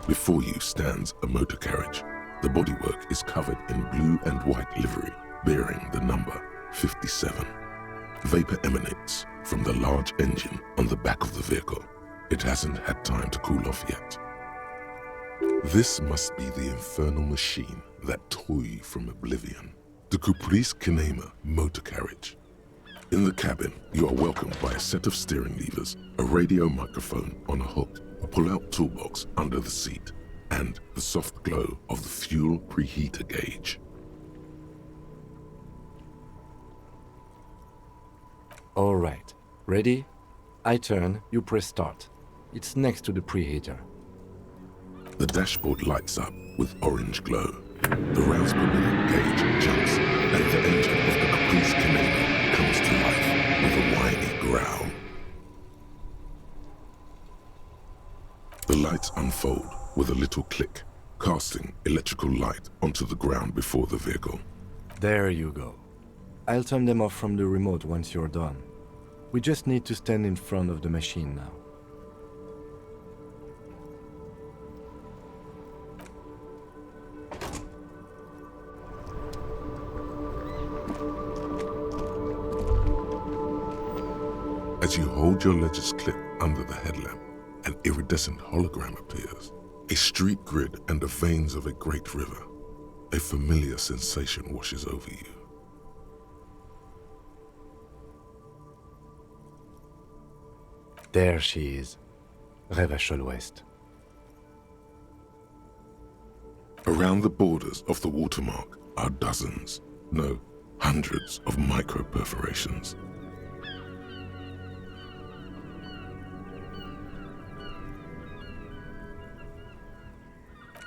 Before you stands a motor carriage. The bodywork is covered in blue and white livery, bearing the number 57. Vapor emanates from the large engine on the back of the vehicle. It hasn't had time to cool off yet. This must be the infernal machine that tore you from oblivion. The Caprice Kinema motor carriage. In the cabin, you are welcomed by a set of steering levers, a radio microphone on a hook, a pull-out toolbox under the seat, and the soft glow of the fuel preheater gauge. All right. Ready? I turn, you press start. It's next to the preheater. The dashboard lights up with orange glow. The rounds per minute gauge jumps, and the engine of the Caprice Kinema comes to life with a whiny growl. The lights unfold with a little click, casting electrical light onto the ground before the vehicle. There you go. I'll turn them off from the remote once you're done. We just need to stand in front of the machine now. As you hold your ledger's clip under the headlamp, an iridescent hologram appears. A street grid and the veins of a great river. A familiar sensation washes over you. There she is, Revachol West. Around the borders of the watermark are dozens, no, hundreds of micro-perforations.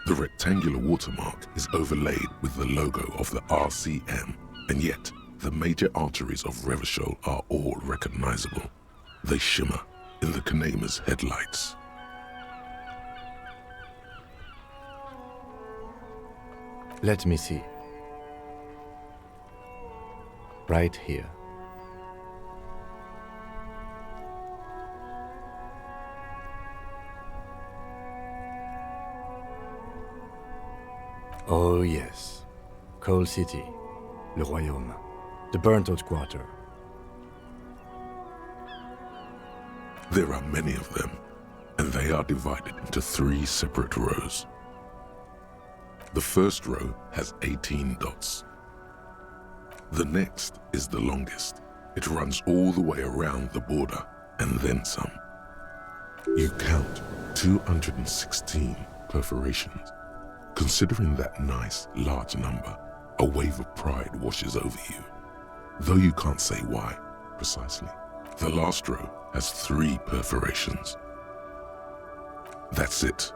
The rectangular watermark is overlaid with the logo of the RCM, and yet the major arteries of Revachol are all recognizable. They shimmer in the Kinema's headlights. Let me see. Right here. Oh yes, Coal City, Le Royaume, the burnt-out quarter. There are many of them, and they are divided into 3 separate rows. The first row has 18 dots. The next is the longest. It runs all the way around the border, and then some. You count 216 perforations. Considering that nice, large number, a wave of pride washes over you. Though you can't say why, precisely. The last row has 3 perforations. That's it.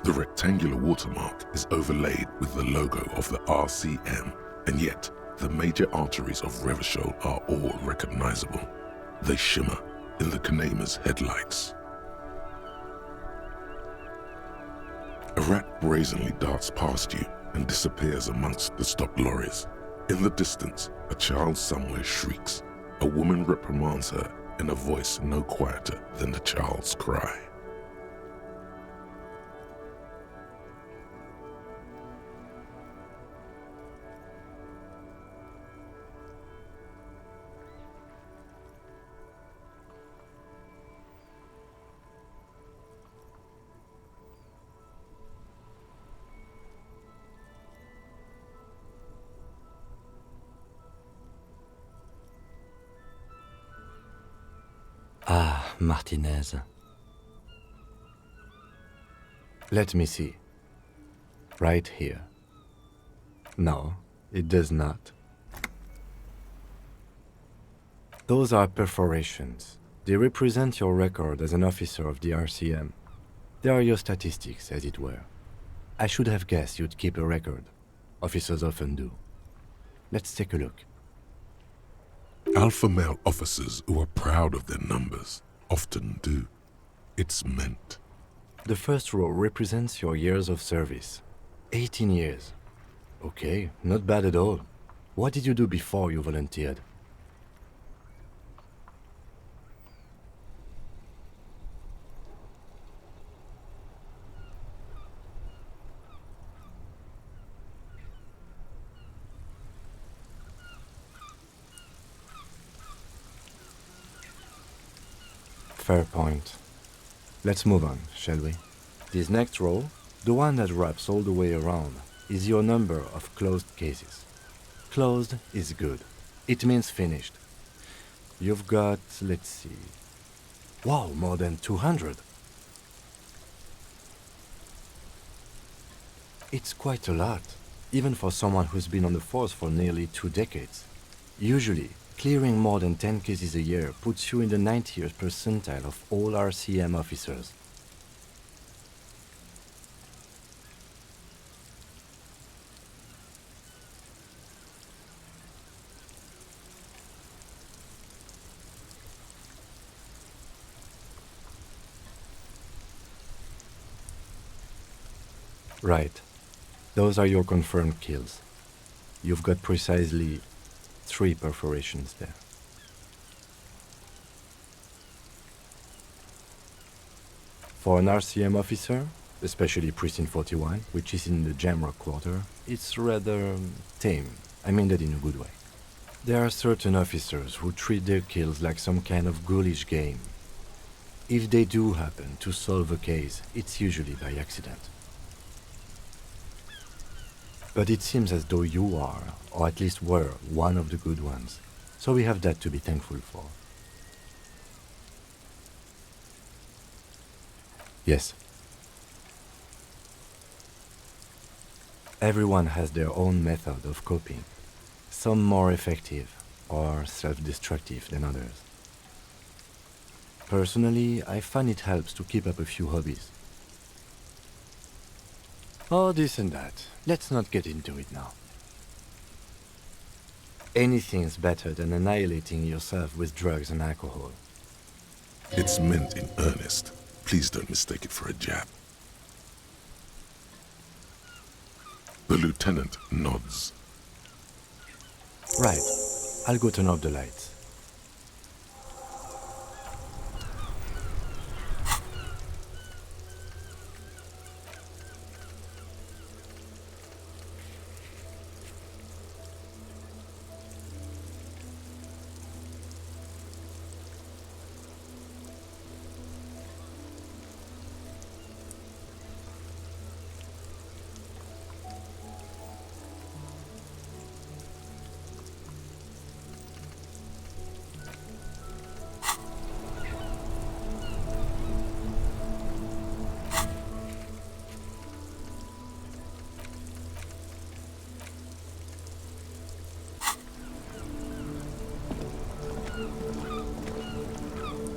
The rectangular watermark is overlaid with the logo of the RCM, and yet the major arteries of Revachol are all recognizable. They shimmer in the Kinema's headlights. A rat brazenly darts past you and disappears amongst the stopped lorries. In the distance, a child somewhere shrieks. A woman reprimands her in a voice no quieter than the child's cry. Ah, Martinez. Let me see. Right here. No, it does not. Those are perforations. They represent your record as an officer of the RCM. They are your statistics, as it were. I should have guessed you'd keep a record. Officers often do. Let's take a look. Alpha male officers who are proud of their numbers often do. It's meant. The first row represents your years of service. 18 years. Okay, not bad at all. What did you do before you volunteered? Fair point. Let's move on, shall we? This next row, the one that wraps all the way around, is your number of closed cases. Closed is good. It means finished. You've got, let's see... Wow, more than 200. It's quite a lot, even for someone who's been on the force for nearly 2 decades. Usually, clearing more than 10 cases a year puts you in the 90th percentile of all RCM officers. Right. Those are your confirmed kills. You've got precisely 3 perforations there. For an RCM officer, especially Precinct 41, which is in the Jamrock Quarter, it's rather tame. I mean that in a good way. There are certain officers who treat their kills like some kind of ghoulish game. If they do happen to solve a case, it's usually by accident. But it seems as though you are, or at least were, one of the good ones. So we have that to be thankful for. Yes. Everyone has their own method of coping, some more effective or self-destructive than others. Personally, I find it helps to keep up a few hobbies. Oh, this and that. Let's not get into it now. Anything's better than annihilating yourself with drugs and alcohol. It's meant in earnest. Please don't mistake it for a jab. The lieutenant nods. Right. I'll go turn off the lights.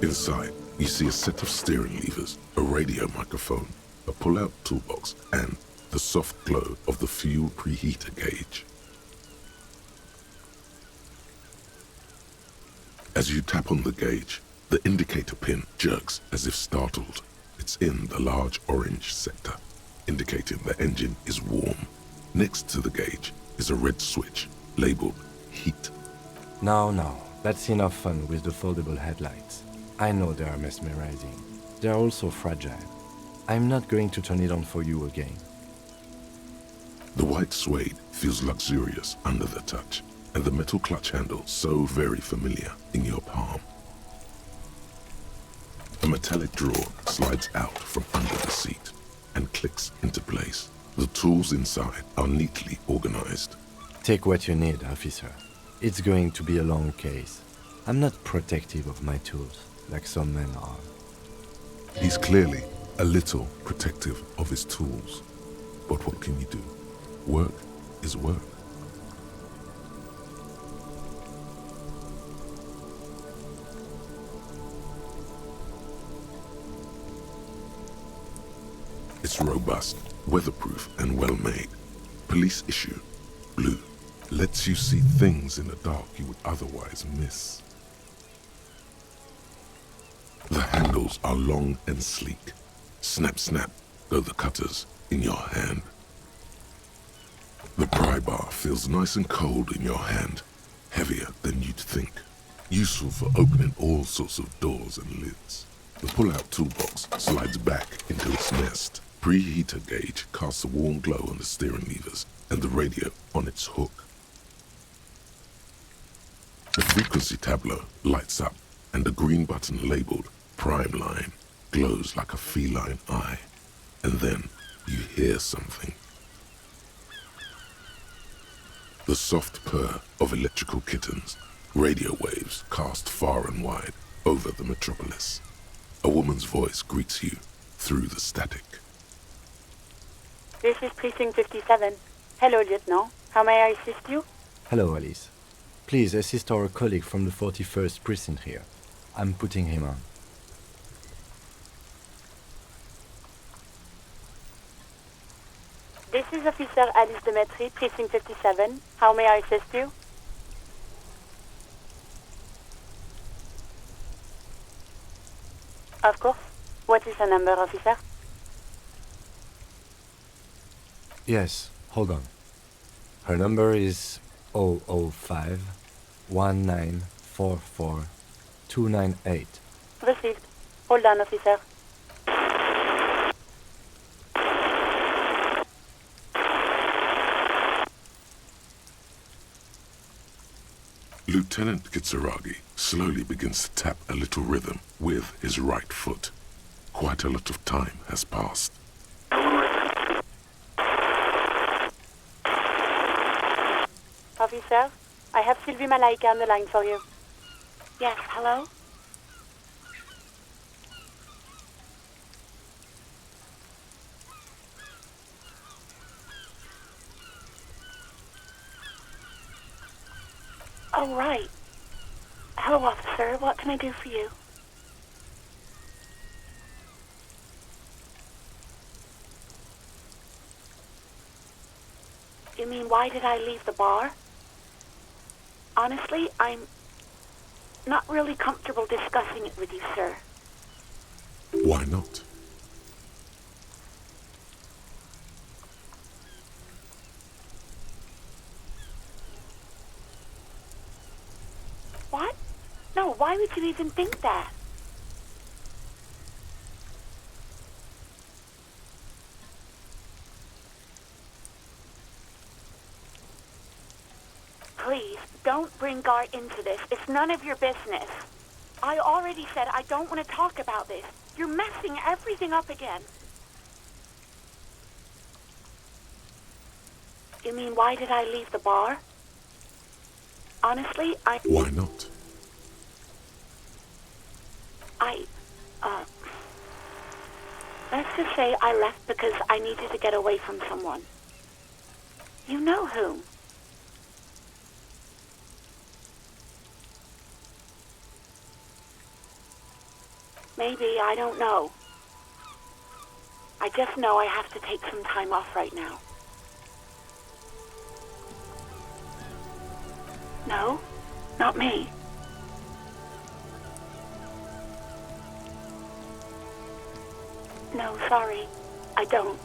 Inside, you see a set of steering levers, a radio microphone, a pull-out toolbox, and the soft glow of the fuel preheater gauge. As you tap on the gauge, the indicator pin jerks as if startled. It's in the large orange sector, indicating the engine is warm. Next to the gauge is a red switch labeled heat. Now, that's enough fun with the foldable headlights. I know they are mesmerizing. They are also fragile. I'm not going to turn it on for you again. The white suede feels luxurious under the touch, and the metal clutch handle so very familiar in your palm. A metallic drawer slides out from under the seat and clicks into place. The tools inside are neatly organized. Take what you need, officer. It's going to be a long case. I'm not protective of my tools, like some men are. He's clearly a little protective of his tools. But what can you do? Work is work. It's robust, weatherproof, and well-made. Police issue, blue. lets you see things in the dark you would otherwise miss. The handles are long and sleek. Snap, snap, go the cutters in your hand. The pry bar feels nice and cold in your hand, heavier than you'd think. Useful for opening all sorts of doors and lids. The pull-out toolbox slides back into its nest. Preheater gauge casts a warm glow on the steering levers and the radio on its hook. The frequency tableau lights up and the green button labeled Prime Line glows like a feline eye. And then you hear something. The soft purr of electrical kittens, radio waves cast far and wide over the metropolis. A woman's voice greets you through the static. This is Precinct 57. Hello, Lieutenant. How may I assist you? Hello, Alice. Please assist our colleague from the 41st Precinct here. I'm putting him on. This is Officer Alice Demetri, Precinct 57. How may I assist you? Of course. What is her number, officer? Yes, hold on. Her number is 005 1944 298. Received. Hold on, officer. Lieutenant Kitsuragi slowly begins to tap a little rhythm with his right foot. Quite a lot of time has passed. Officer, I have Sylvie Malaika on the line for you. Yes, hello? Oh, right. Hello, officer. What can I do for you? You mean, why did I leave the bar? Honestly, I'm not really comfortable discussing it with you, sir. Why not? What? No, why would you even think that? Please, don't bring Gar into this. It's none of your business. I already said I don't want to talk about this. You're messing everything up again. You mean, why did I leave the bar? Honestly, Why not? Let's just say I left because I needed to get away from someone. You know whom? Maybe, I don't know. I just know I have to take some time off right now. No, not me. No, sorry, I don't.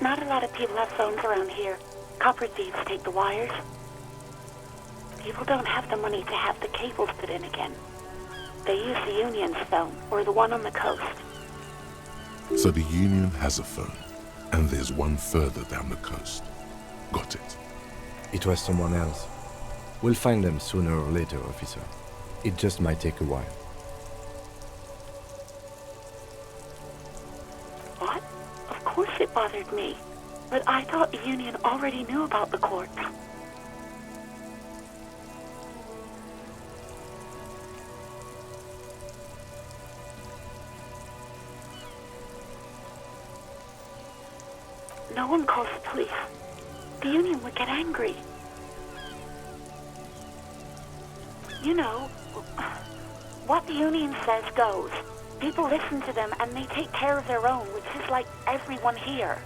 Not a lot of people have phones around here. Copper thieves take the wires. People don't have the money to have the cables put in again. They use the Union's phone, or the one on the coast. So the Union has a phone, and there's one further down the coast. Got it. It was someone else. We'll find them sooner or later, officer. It just might take a while. What? Of course it bothered me. But I thought the Union already knew about the court. No one calls the police. The Union would get angry. You know, what the Union says goes. People listen to them and they take care of their own, which is like everyone here.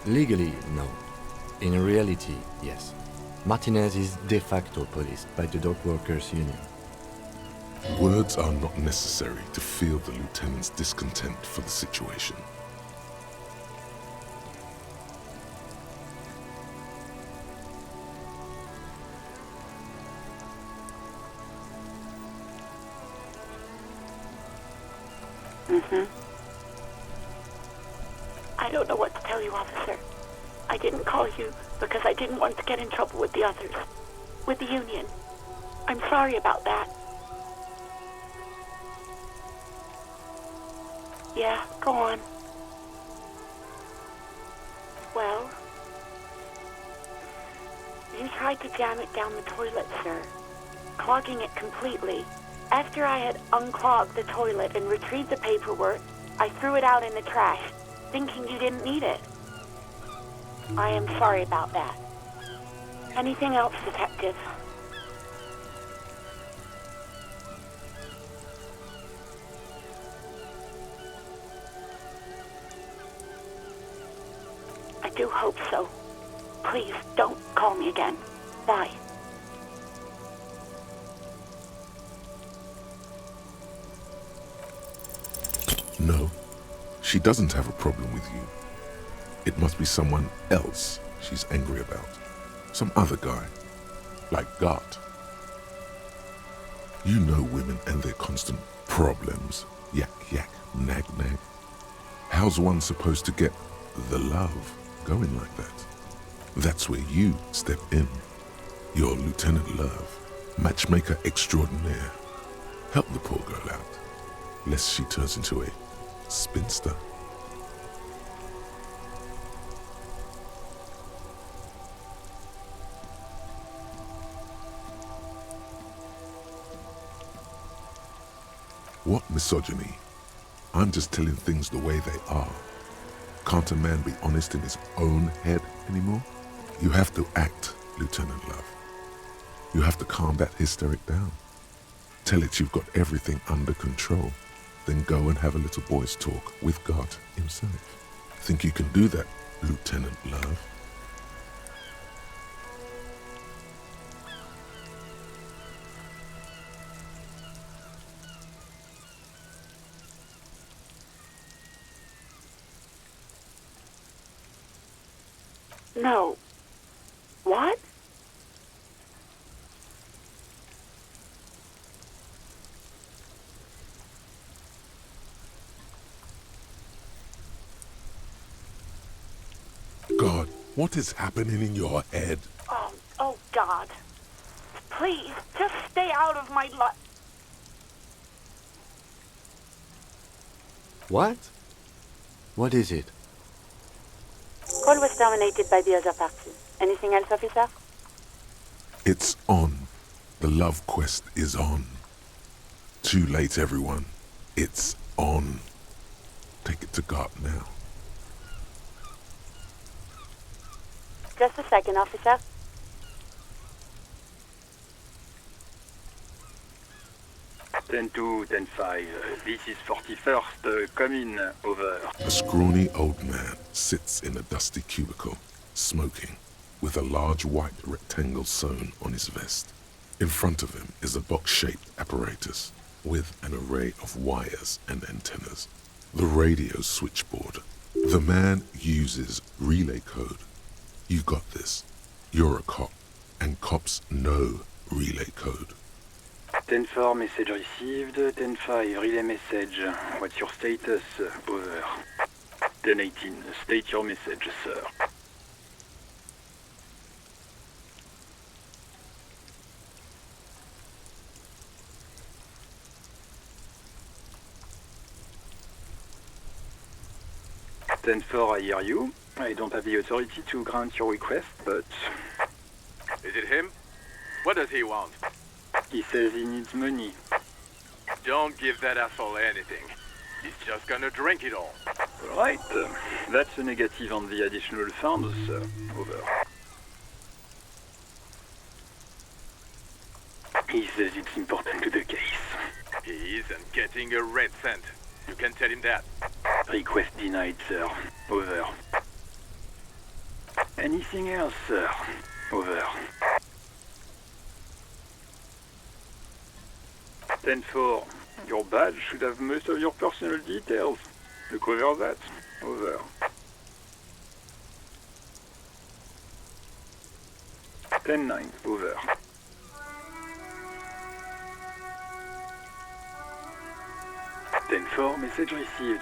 Legally, no. In reality, yes. Martinez is de facto policed by the dock workers' union. Words are not necessary to feel the lieutenant's discontent for the situation. I don't know what to tell you, officer. I didn't call you because I didn't want to get in trouble with the others. With the union. I'm sorry about that. Yeah, go on. Well, you tried to jam it down the toilet, sir, clogging it completely. After I had unclogged the toilet and retrieved the paperwork, I threw it out in the trash, thinking you didn't need it. I am sorry about that. Anything else, Detective? I do hope so. Please, don't call me again. Bye. No, she doesn't have a problem with you. It must be someone else she's angry about. Some other guy, like Gart. You know women and their constant problems. Yak, yak, nag, nag. How's one supposed to get the love going like that? That's where you step in. You're Lieutenant Love, matchmaker extraordinaire. Help the poor girl out, lest she turns into a spinster. What misogyny? I'm just telling things the way they are. Can't a man be honest in his own head anymore? You have to act, Lieutenant Love. You have to calm that hysteric down. Tell it you've got everything under control. Then go and have a little boy's talk with God himself. Think you can do that, Lieutenant Love? No. What? God, what is happening in your head? Oh God. Please, just stay out of my life. What? What is it? Call was terminated by the other party. Anything else, officer? It's on. The love quest is on. Too late, everyone. It's on. Take it to God now. Just a second, officer. Ten 2, 10-5. This is 41st. Come in. Over. A scrawny old man sits in a dusty cubicle, smoking, with a large white rectangle sewn on his vest. In front of him is a box-shaped apparatus with an array of wires and antennas. The radio switchboard. The man uses relay code. You got this. You're a cop, and cops know relay code. 10-4, message received. 10-5, relay message. What's your status? Over. 10-18, state your message, sir. Ten-4, I hear you. I don't have the authority to grant your request, but... Is it him? What does he want? He says he needs money. Don't give that asshole anything. He's just gonna drink it all. Right. That's a negative on the additional funds, sir. Over. He says it's important to the case. He isn't getting a red cent. You can tell him that. Request denied, sir. Over. Anything else, sir? Over. 10-4. Your badge should have most of your personal details. Look over that. Over. 10-9. Over. 10-4. Message received.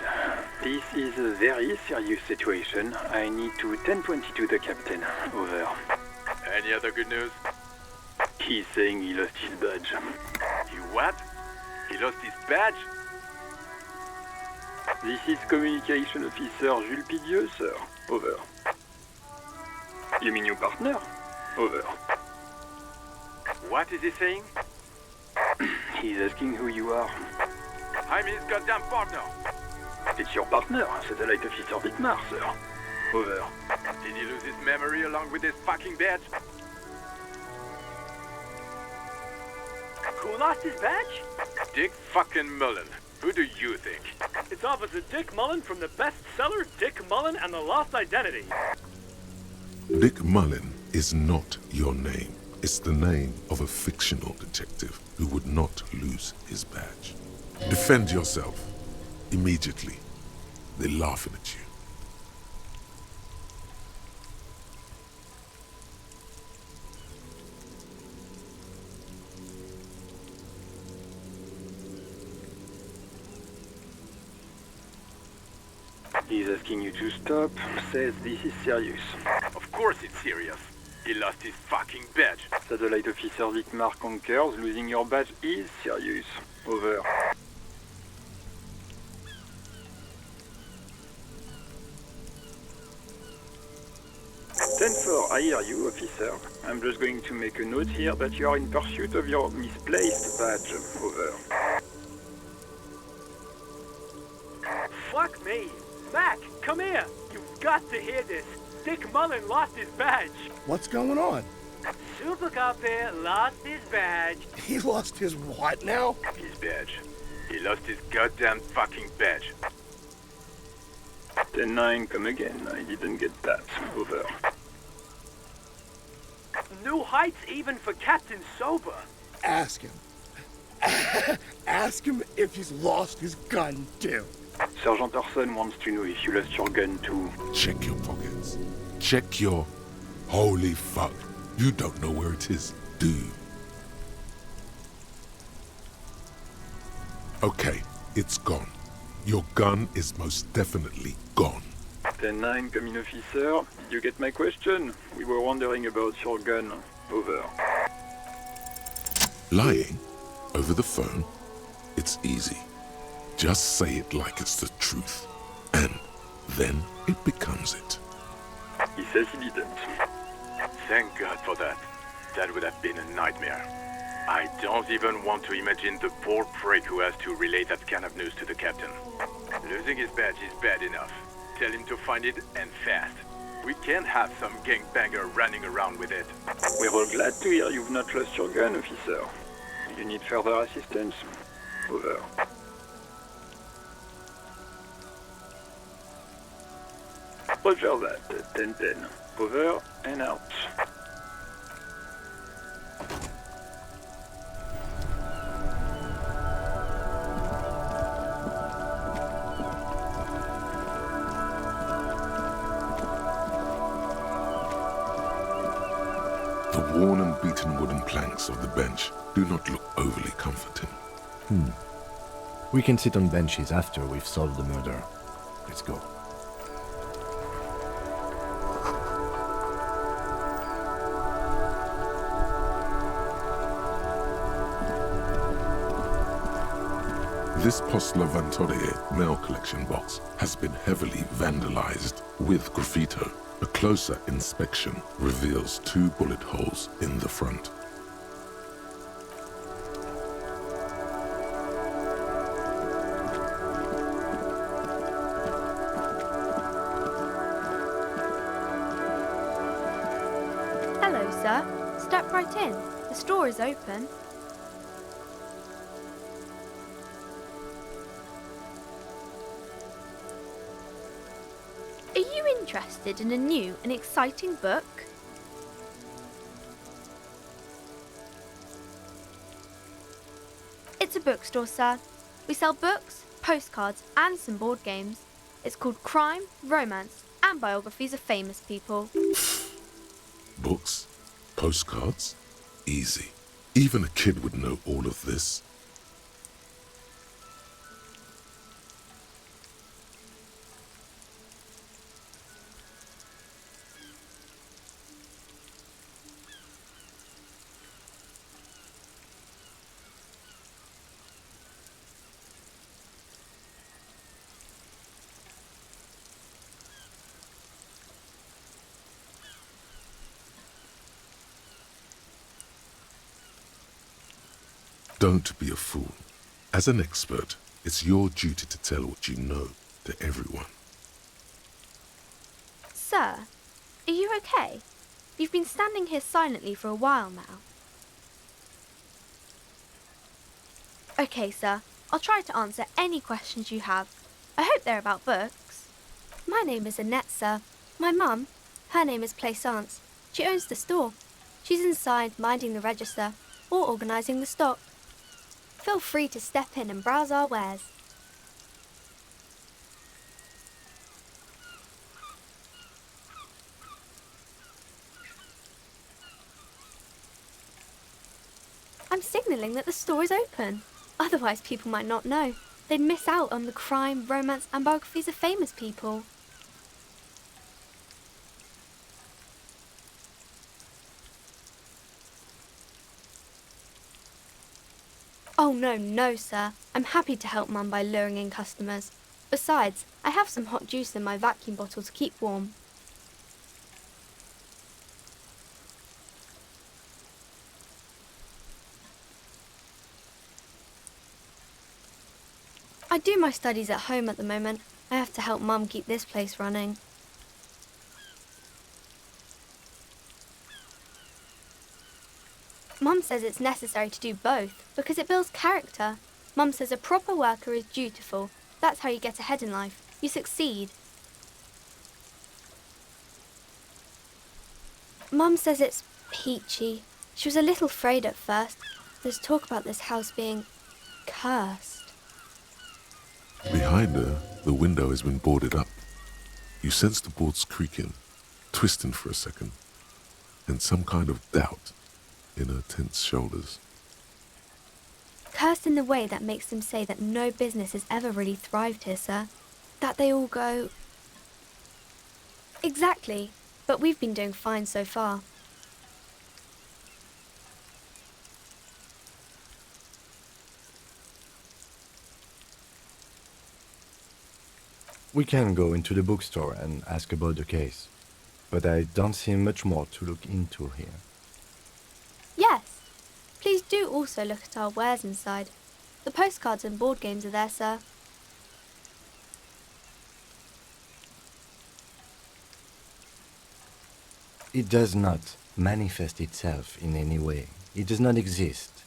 This is a very serious situation. I need to 10-22 the captain. Over. Any other good news? He's saying he lost his badge. You what? He lost his badge? This is Communication Officer Jules Pidieux, sir. Over. You mean your partner? Over. What is he saying? He's asking who you are. I'm his goddamn partner. It's your partner, Satellite Officer Dietmar, sir. Over. Did he lose his memory along with his fucking badge? Who lost his badge? Dick fucking Mullen. Who do you think? It's Officer Dick Mullen from the bestseller Dick Mullen and the Lost Identity. Dick Mullen is not your name. It's the name of a fictional detective who would not lose his badge. Defend yourself. Immediately. They're laughing at you. He's asking you to stop, says this is serious. Of course it's serious. He lost his fucking badge. Satellite Officer Dietmar concurs, losing your badge is serious. Over. "10-4, I hear you, officer. I'm just going to make a note here that you are in pursuit of your misplaced badge. Over. Fuck me. Mac, come here. You've got to hear this. Dick Mullen lost his badge. What's going on? Super Cop here lost his badge. He lost his what now? His badge. He lost his goddamn fucking badge. 10-9, come again. I didn't get that. Over. New heights even for Captain Sober. Ask him. Ask him if he's lost his gun, too. Sergeant Orson wants to know if you lost your gun too. Check your pockets. Check your... Holy fuck. You don't know where it is, do you? Okay, it's gone. Your gun is most definitely gone. 10-9, come in, officer. Did you get my question? We were wondering about your gun. Over. Lying over the phone? It's easy. Just say it like it's the truth. And then it becomes it. He says he didn't. Thank God for that. That would have been a nightmare. I don't even want to imagine the poor prick who has to relay that kind of news to the captain. Losing his badge is bad enough. Tell him to find it, and fast. We can't have some gangbanger running around with it. We're all glad to hear you've not lost your gun, officer. You need further assistance? Over. Roger that. 10-10. Over and out. The worn and beaten wooden planks of the bench do not look overly comforting. We can sit on benches after we've solved the murder. Let's go. This Post Lavantorie mail collection box has been heavily vandalized with graffito. A closer inspection reveals 2 bullet holes in the front. Hello, sir. Step right in. The store is open. Are you in interested in a new and exciting book? It's a bookstore, sir. We sell books, postcards, and some board games. It's called Crime, Romance, and Biographies of Famous People. Books? Postcards? Easy. Even a kid would know all of this. Don't be a fool. As an expert, it's your duty to tell what you know to everyone. Sir, are you okay? You've been standing here silently for a while now. Okay, sir. I'll try to answer any questions you have. I hope they're about books. My name is Annette, sir. My mum, her name is Plaisance. She owns the store. She's inside minding the register or organising the stock. Feel free to step in and browse our wares. I'm signalling that the store is open. Otherwise people might not know. They'd miss out on the crime, romance and biographies of famous people. Oh no, sir. I'm happy to help Mum by luring in customers. Besides, I have some hot juice in my vacuum bottle to keep warm. I do my studies at home at the moment. I have to help Mum keep this place running. Mum says it's necessary to do both because it builds character. Mum says a proper worker is dutiful. That's how you get ahead in life. You succeed. Mum says it's peachy. She was a little afraid at first. There's talk about this house being cursed. Behind her, the window has been boarded up. You sense the boards creaking, twisting for a second, and some kind of doubt in her tense shoulders. Cursed in the way that makes them say that no business has ever really thrived here, sir. That they all go... Exactly, but we've been doing fine so far. We can go into the bookstore and ask about the case, but I don't see much more to look into here. Yes. Please do also look at our wares inside. The postcards and board games are there, sir. It does not manifest itself in any way. It does not exist.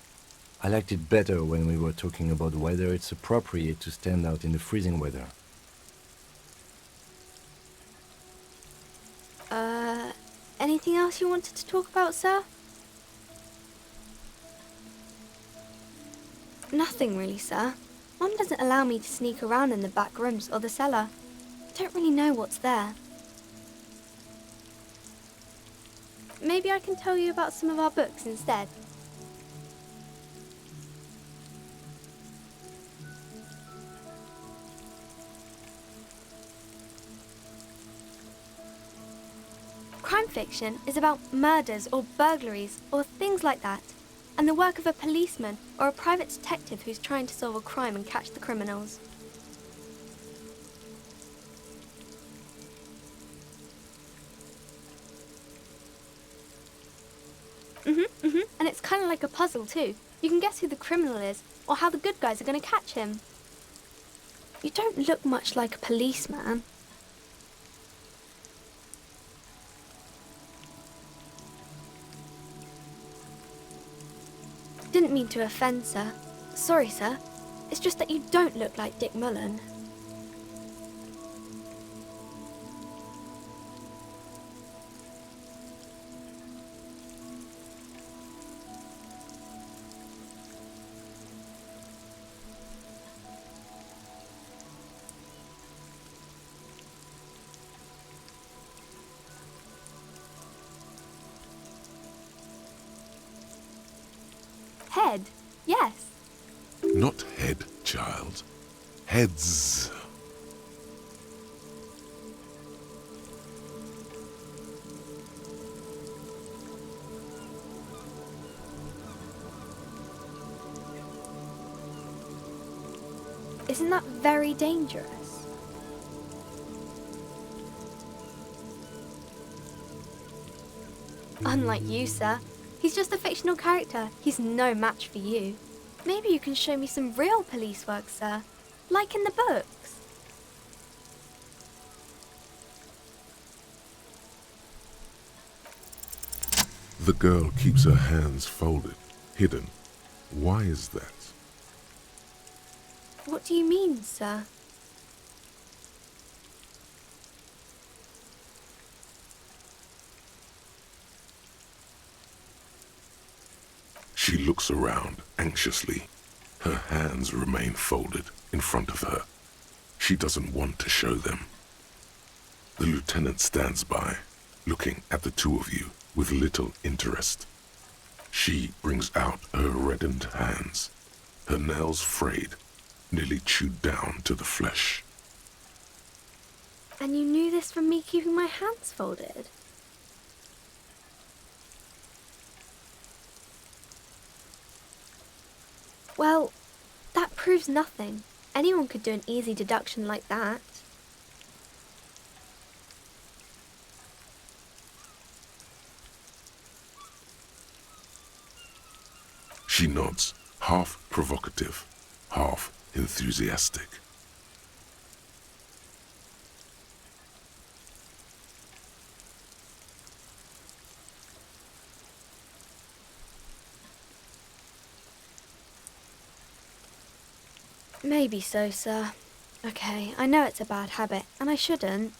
I liked it better when we were talking about whether it's appropriate to stand out in the freezing weather. Anything else you wanted to talk about, sir? Nothing really, sir. Mum doesn't allow me to sneak around in the back rooms or the cellar. I don't really know what's there. Maybe I can tell you about some of our books instead. Crime fiction is about murders or burglaries or things like that, and the work of a policeman or a private detective who's trying to solve a crime and catch the criminals. And it's kind of like a puzzle too. You can guess who the criminal is or how the good guys are going to catch him. You don't look much like a policeman. Didn't mean to offend, sir. Sorry, sir. It's just that you don't look like Dick Mullen. Not head, child. Heads. Isn't that very dangerous? Unlike you, sir. He's just a fictional character. He's no match for you. Maybe you can show me some real police work, sir. Like in the books. The girl keeps her hands folded, hidden. Why is that? What do you mean, sir? She looks around anxiously. Her hands remain folded in front of her. She doesn't want to show them. The lieutenant stands by, looking at the two of you with little interest. She brings out her reddened hands, her nails frayed, nearly chewed down to the flesh. And you knew this from me keeping my hands folded? Well, that proves nothing. Anyone could do an easy deduction like that. She nods, half provocative, half enthusiastic. Maybe so, sir. Okay, I know it's a bad habit, and I shouldn't.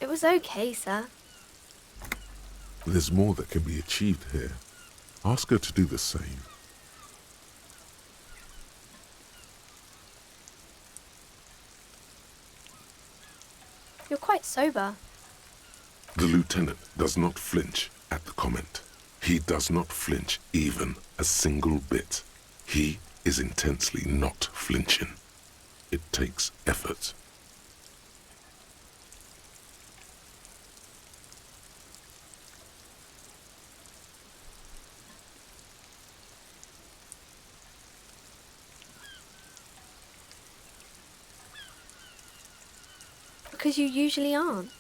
It was okay, sir. There's more that can be achieved here. Ask her to do the same. You're quite sober. The lieutenant does not flinch at the comment. He does not flinch even a single bit. He is intensely not flinching. It takes effort. Because you usually aren't.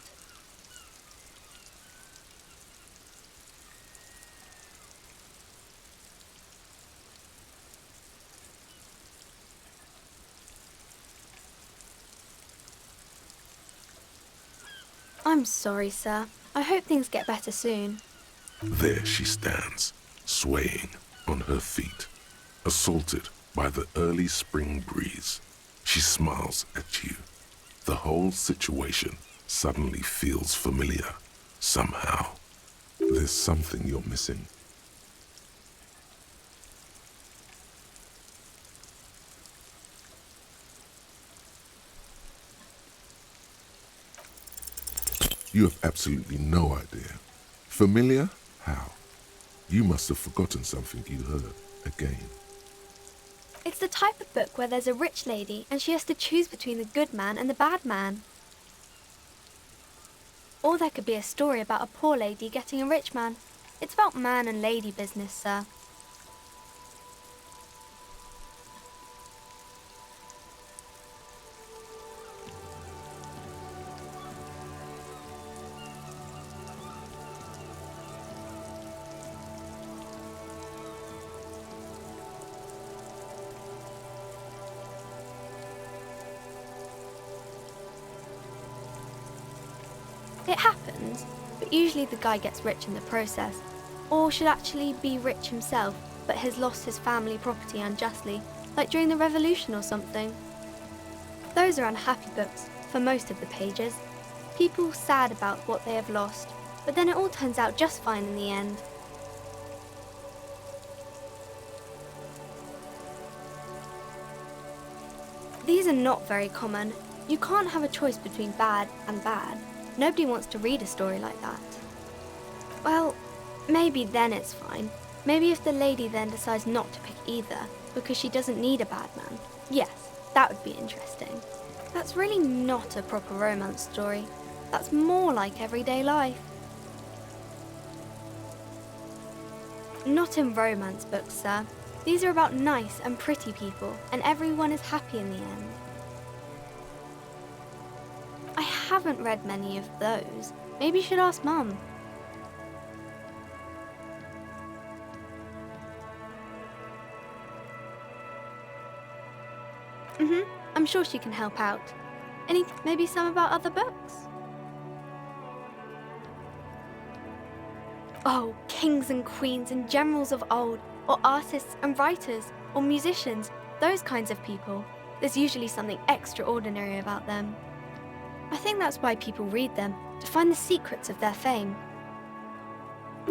I'm sorry, sir. I hope things get better soon. There she stands, swaying on her feet, assaulted by the early spring breeze. She smiles at you. The whole situation suddenly feels familiar, somehow. There's something you're missing. You have absolutely no idea. Familiar? How? You must have forgotten something you heard again. It's the type of book where there's a rich lady and she has to choose between the good man and the bad man. Or there could be a story about a poor lady getting a rich man. It's about man and lady business, sir. It happens, but usually the guy gets rich in the process, or should actually be rich himself, but has lost his family property unjustly, like during the revolution or something. Those are unhappy books, for most of the pages. People sad about what they have lost, but then it all turns out just fine in the end. These are not very common. You can't have a choice between bad and bad. Nobody wants to read a story like that. Well, maybe then it's fine. Maybe if the lady then decides not to pick either, because she doesn't need a bad man. Yes, that would be interesting. That's really not a proper romance story. That's more like everyday life. Not in romance books, sir. These are about nice and pretty people, and everyone is happy in the end. I haven't read many of those. Maybe you should ask Mum. I'm sure she can help out. Maybe some about other books? Oh, kings and queens and generals of old, or artists and writers, or musicians, those kinds of people. There's usually something extraordinary about them. I think that's why people read them, to find the secrets of their fame.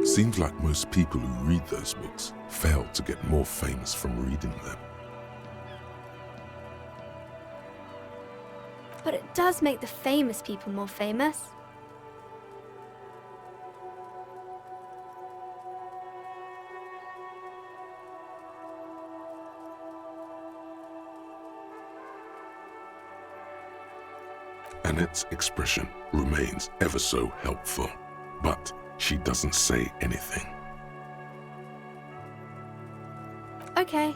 Seems like most people who read those books fail to get more famous from reading them. But it does make the famous people more famous. Annette's expression remains ever so helpful, but she doesn't say anything. Okay.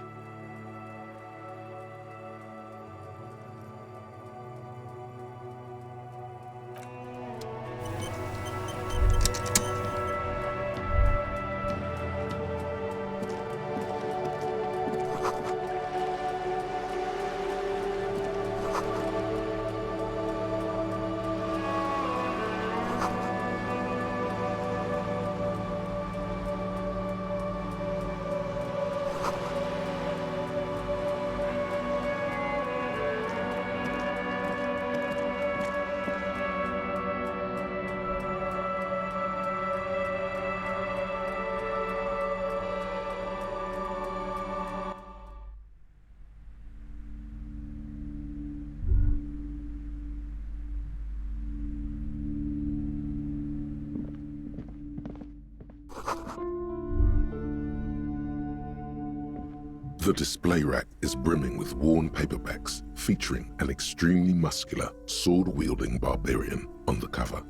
The display rack is brimming with worn paperbacks featuring an extremely muscular, sword-wielding barbarian on the cover.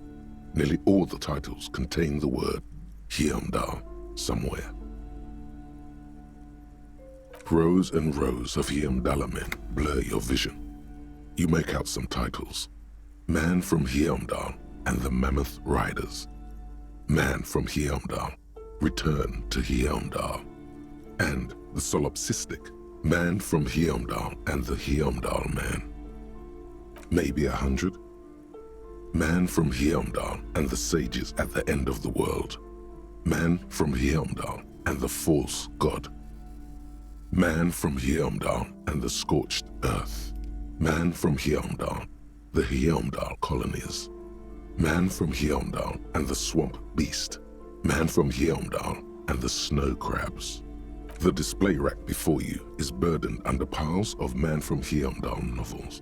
Nearly all the titles contain the word Heimdall somewhere. Rows and rows of Heimdall men blur your vision. You make out some titles. Man from Heimdall and the Mammoth Riders. Man from Heimdall, Return to Heimdall. And the solipsistic Man from Heimdall and the Heimdall Man. Maybe 100. Man from Heimdall and the sages at the end of the world. Man from Heimdall and the false god. Man from Heimdall and the scorched earth. Man from Heimdall, the Heimdall colonies. Man from Heimdall and the swamp beast. Man from Heimdall and the snow crabs. The display rack before you is burdened under piles of Man from Heimdall novels.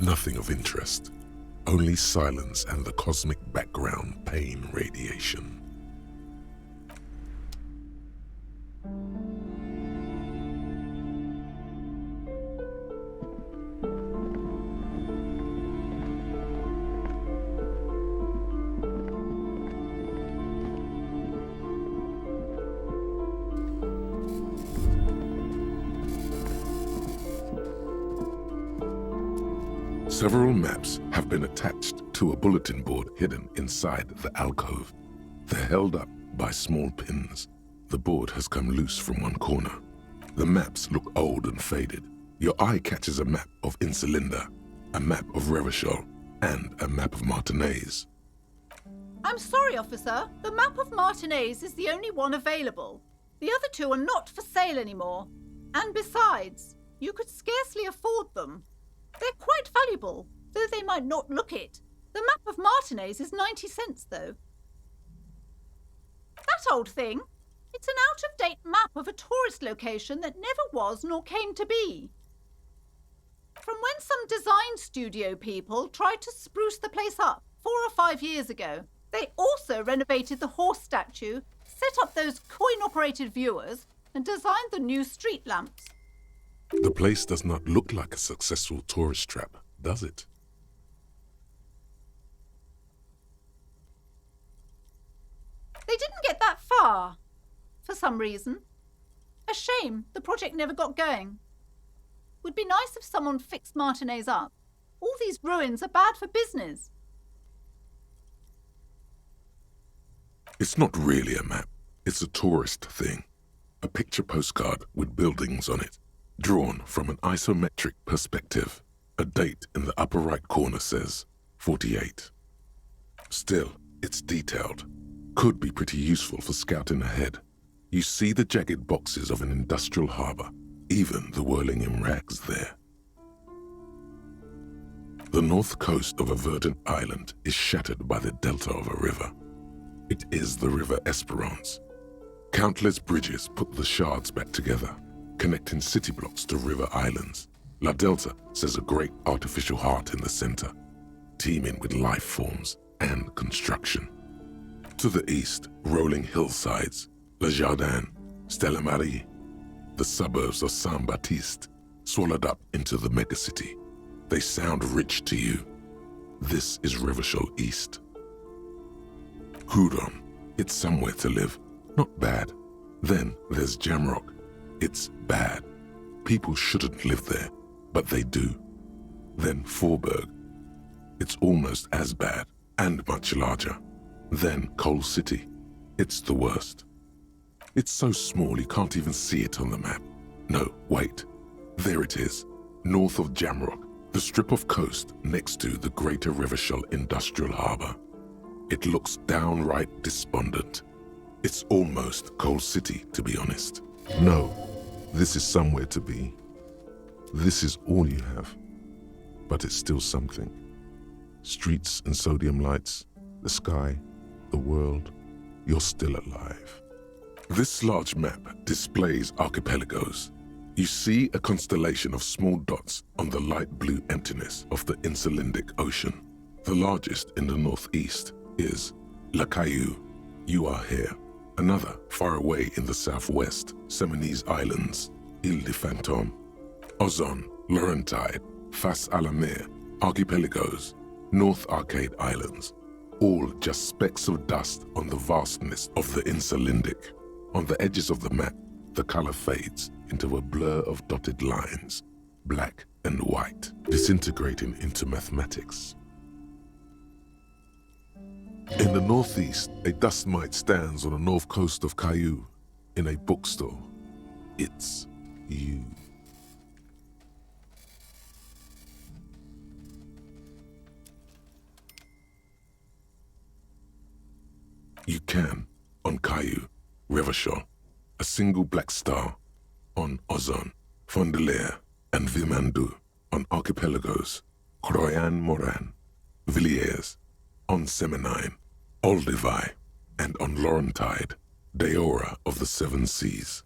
Nothing of interest, only silence and the cosmic background pain radiation. Several maps have been attached to a bulletin board hidden inside the alcove. They're held up by small pins. The board has come loose from one corner. The maps look old and faded. Your eye catches a map of Insulinda, a map of Revachol, and a map of Martinez. I'm sorry, officer. The map of Martinez is the only one available. The other two are not for sale anymore. And besides, you could scarcely afford them. They're quite valuable, though they might not look it. The map of Martinez is 90 cents, though. that old thing? It's an out-of-date map of a tourist location that never was nor came to be. From when some design studio people tried to spruce the place up 4 or 5 years ago. They also renovated the horse statue, set up those coin-operated viewers, and designed the new street lamps. The place does not look like a successful tourist trap, does it? They didn't get that far, for some reason. A shame the project never got going. Would be nice if someone fixed Martinez up. All these ruins are bad for business. It's not really a map. It's a tourist thing. A picture postcard with buildings on it, drawn from an isometric perspective. A date in the upper right corner says 48. Still, it's detailed. Could be pretty useful for scouting ahead. You see the jagged boxes of an industrial harbor, even the whirling in rags there. The north coast of a verdant island is shattered by the delta of a river. It is the River Esperance. Countless bridges put the shards back together, connecting city blocks to river islands. La Delta says a great artificial heart in the center, teeming with life forms and construction. To the east, rolling hillsides, Le Jardin, Stella Marie, the suburbs of Saint-Baptiste, swallowed up into the megacity. They sound rich to you. This is Rivershell East. Houdon, it's somewhere to live. Not bad. Then there's Jamrock. It's bad. People shouldn't live there, but they do. Then Forburg. It's almost as bad and much larger. Then Coal City. It's the worst. It's so small you can't even see it on the map. No, wait. There it is, north of Jamrock, the strip of coast next to the Greater Rivershell Industrial Harbour. It looks downright despondent. It's almost Coal City, to be honest. No, this is somewhere to be. This is all you have, but it's still something. Streets and sodium lights, the sky, the world, you're still alive. This large map displays archipelagos. You see a constellation of small dots on the light blue emptiness of the Insulindic Ocean. The largest in the northeast is La Caillou. You are here. Another far away in the southwest, Seminese Islands, Ile de Fantôme, Ozon, Laurentide, Face à la Mer, archipelagos, North Arcade Islands, all just specks of dust on the vastness of the Insulindic. On the edges of the map, the color fades into a blur of dotted lines, black and white, disintegrating into mathematics. In the northeast, a dust mite stands on the north coast of Caillou in a bookstore. It's you. You can, on Caillou, Rivershell, a single black star, on Ozon, Fondelier, and Vilmandoux, on archipelagos, Croyan-Moran, Villiers, on Seminine, Olduvai, and on Laurentide, Deora of the Seven Seas.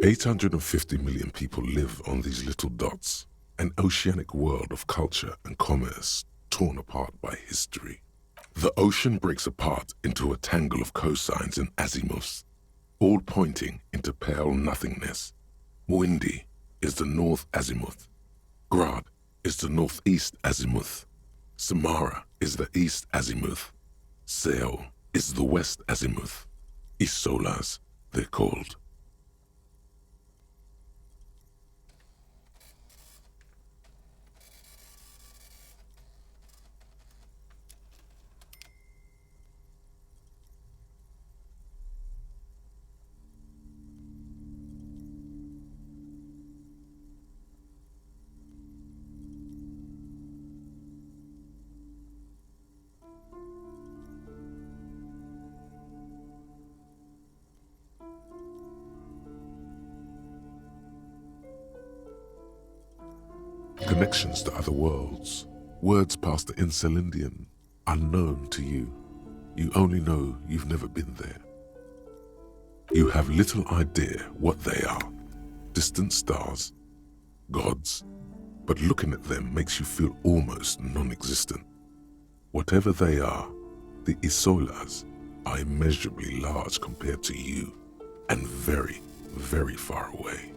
850 million people live on these little dots, an oceanic world of culture and commerce torn apart by history. The ocean breaks apart into a tangle of cosines and azimuths, all pointing into pale nothingness. Windy is the north azimuth. Grad is the northeast azimuth. Samara is the east azimuth. Seo is the west azimuth. Isolas, they're called. Connections to other worlds, words past the Insulindian, unknown to you. You only know you've never been there. You have little idea what they are. Distant stars, gods, but looking at them makes you feel almost non-existent. Whatever they are, the Isolas are immeasurably large compared to you, and very, very far away.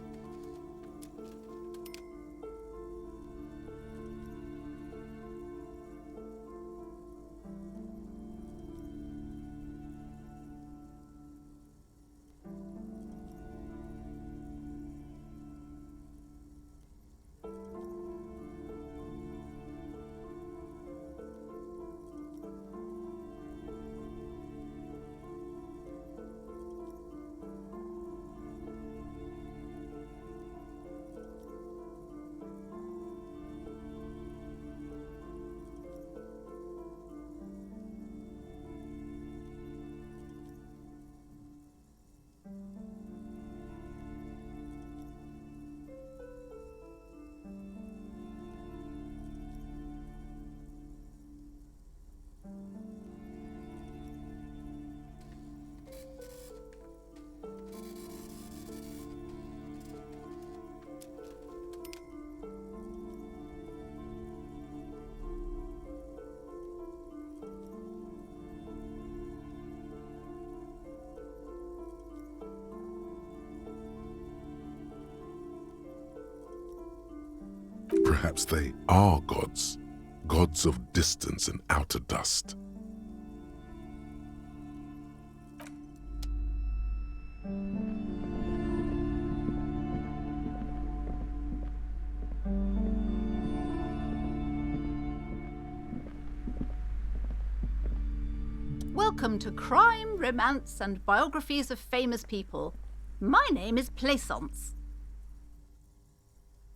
Perhaps they are gods, gods of distance and outer dust. Welcome to Crime, Romance and Biographies of Famous People. My name is Plaisance.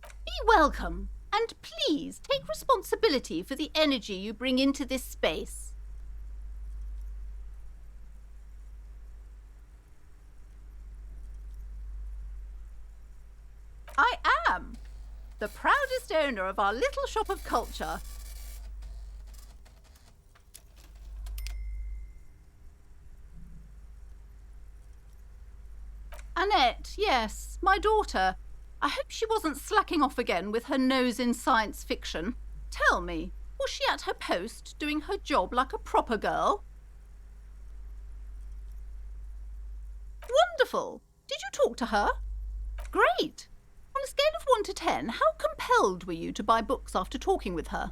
Be welcome, and please take responsibility for the energy you bring into this space. I am the proudest owner of our little shop of culture. Annette, yes, my daughter. I hope she wasn't slacking off again with her nose in science fiction. Tell me, was she at her post doing her job like a proper girl? Wonderful. Did you talk to her? Great. On a scale of 1 to 10, how compelled were you to buy books after talking with her?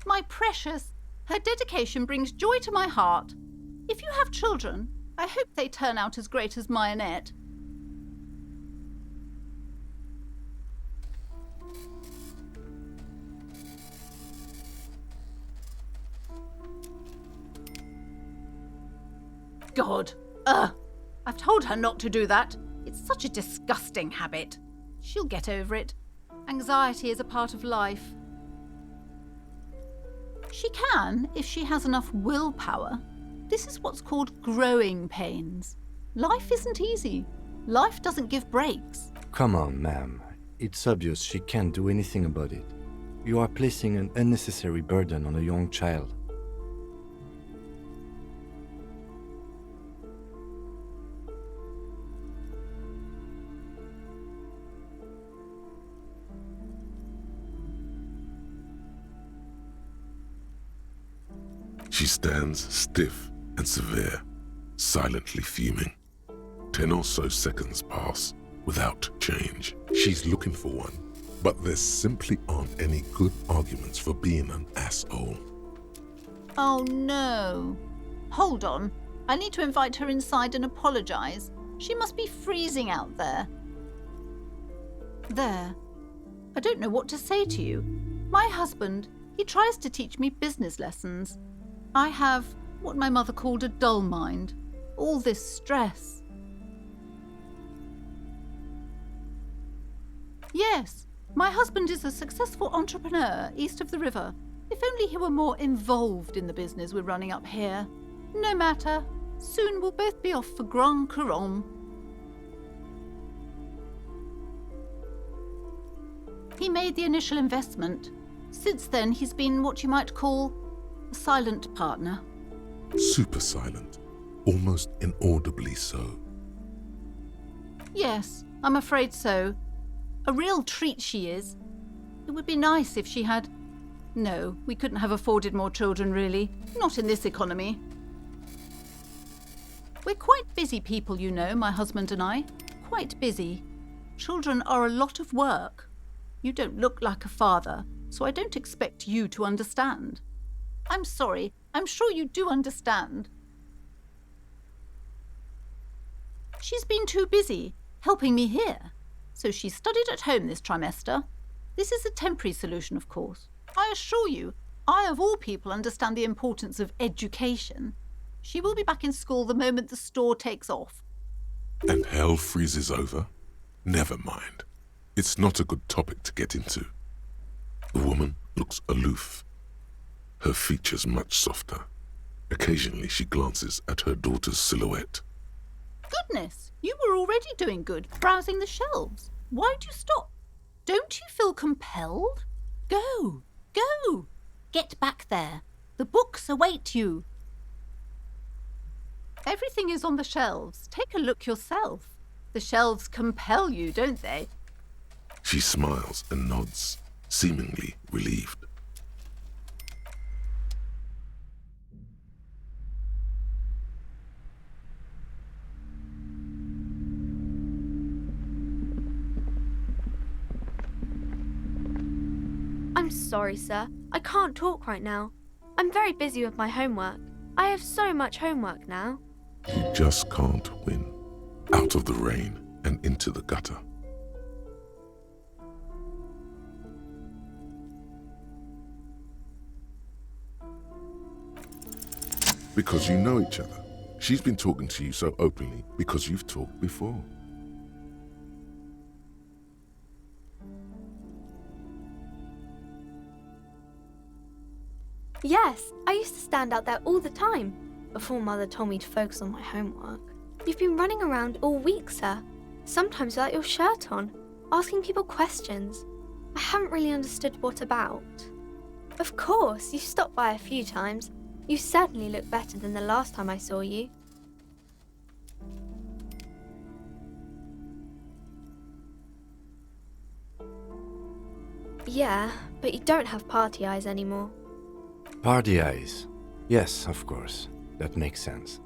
My precious, her dedication brings joy to my heart. If you have children, I hope they turn out as great as my Annette. God, I've told her not to do that. It's such a disgusting habit. She'll get over it. Anxiety is a part of life. She can, if she has enough willpower. This is what's called growing pains. Life isn't easy. Life doesn't give breaks. Come on, ma'am. It's obvious she can't do anything about it. You are placing an unnecessary burden on a young child. She stands stiff and severe, silently fuming. 10 or so seconds pass without change. She's looking for one, but there simply aren't any good arguments for being an asshole. Oh no. Hold on. I need to invite her inside and apologise. She must be freezing out there. There. I don't know what to say to you. My husband, he tries to teach me business lessons. I have what my mother called a dull mind. All this stress. Yes, my husband is a successful entrepreneur east of the river. If only he were more involved in the business we're running up here. No matter. Soon we'll both be off for Grand Couronne. He made the initial investment. Since then, he's been what you might call a silent partner. Super silent, almost inaudibly so. Yes, I'm afraid so. A real treat she is. It would be nice if she had... No, we couldn't have afforded more children, really. Not in this economy. We're quite busy people, you know, my husband and I. Quite busy. Children are a lot of work. You don't look like a father, so I don't expect you to understand. I'm sorry. I'm sure you do understand. She's been too busy helping me here, so she studied at home this trimester. This is a temporary solution, of course. I assure you, I of all people understand the importance of education. She will be back in school the moment the store takes off. And hell freezes over? Never mind. It's not a good topic to get into. The woman looks aloof, her features much softer. Occasionally she glances at her daughter's silhouette. Goodness, you were already doing good, browsing the shelves. Why'd you stop? Don't you feel compelled? Go, go. Get back there. The books await you. Everything is on the shelves. Take a look yourself. The shelves compel you, don't they? She smiles and nods, seemingly relieved. I'm sorry, sir. I can't talk right now. I'm very busy with my homework. I have so much homework now. You just can't win. Out of the rain and into the gutter. Because you know each other. She's been talking to you so openly because you've talked before. Yes, I used to stand out there all the time, before Mother told me to focus on my homework. You've been running around all week, sir, sometimes without your shirt on, asking people questions. I haven't really understood what about. Of course, you've stopped by a few times. You certainly look better than the last time I saw you. Yeah, but you don't have party eyes anymore. Party eyes. Yes, of course. That makes sense.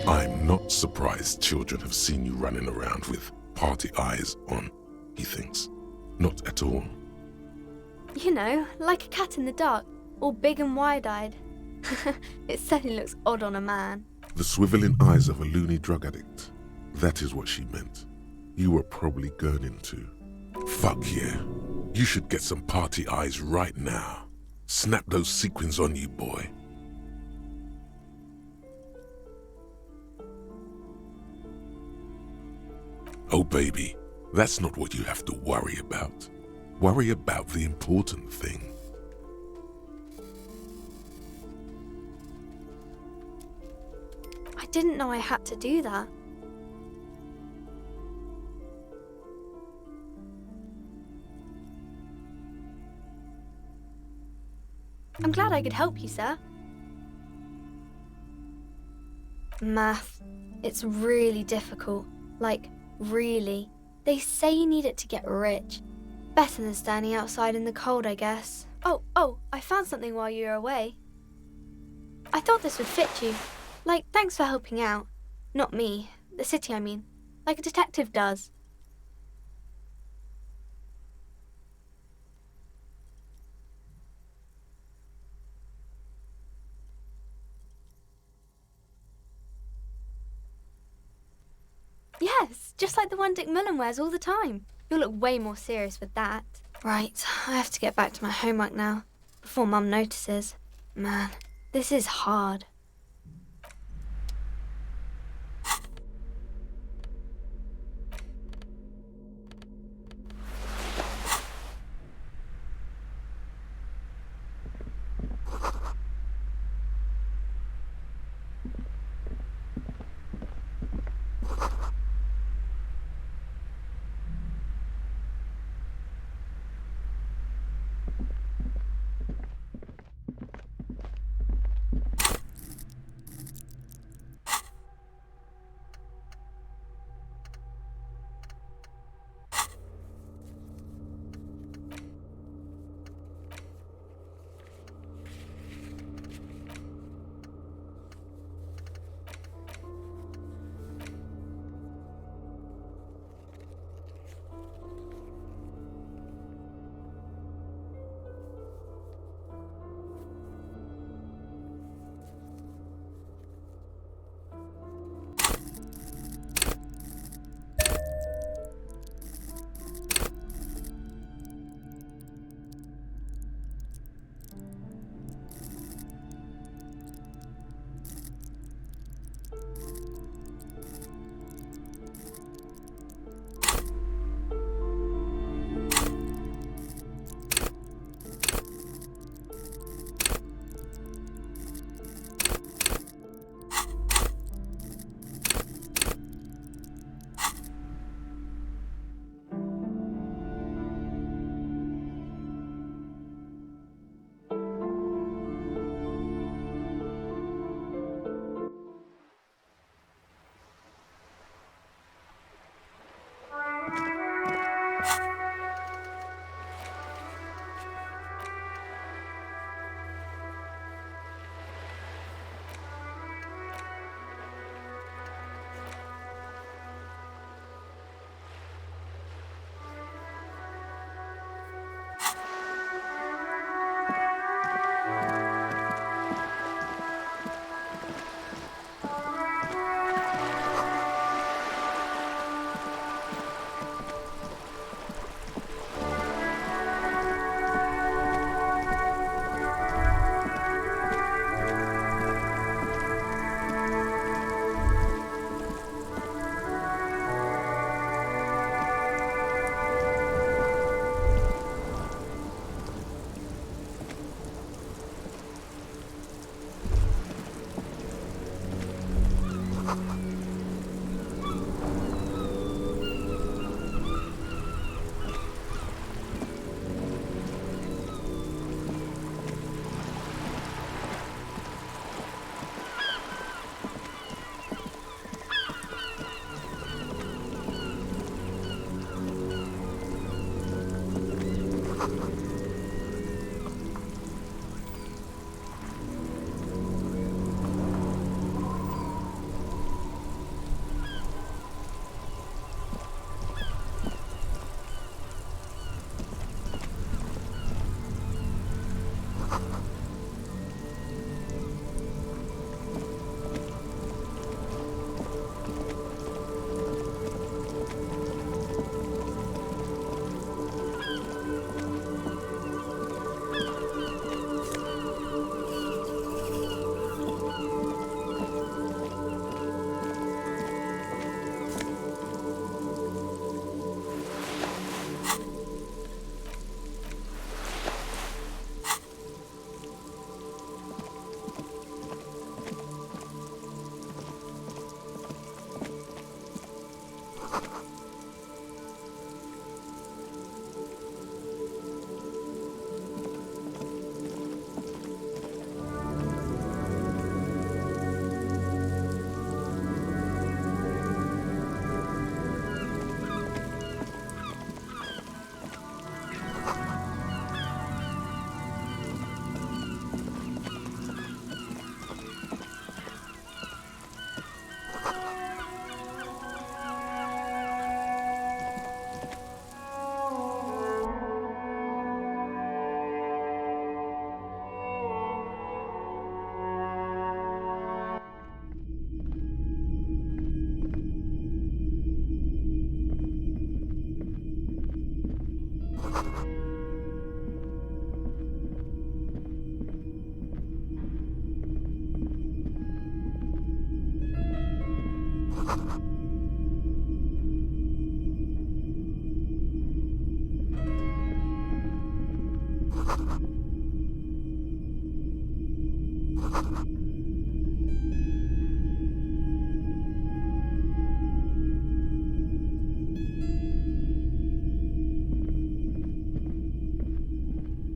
I'm not surprised children have seen you running around with party eyes on, he thinks. Not at all. You know, like a cat in the dark, all big and wide-eyed. It certainly looks odd on a man. The swiveling eyes of a loony drug addict. That is what she meant. You were probably gurning too. Fuck yeah. You should get some party eyes right now. Snap those sequins on you, boy. Oh, baby, that's not what you have to worry about. Worry about the important thing. I didn't know I had to do that. I'm glad I could help you, sir. Math. It's really difficult. Like, really. They say you need it to get rich. Better than standing outside in the cold, I guess. Oh, I found something while you were away. I thought this would fit you. Like, thanks for helping out. Not me. The city, I mean. Like a detective does. Yes, just like the one Dick Mullen wears all the time. You'll look way more serious with that. Right, I have to get back to my homework now, before Mum notices. Man, this is hard.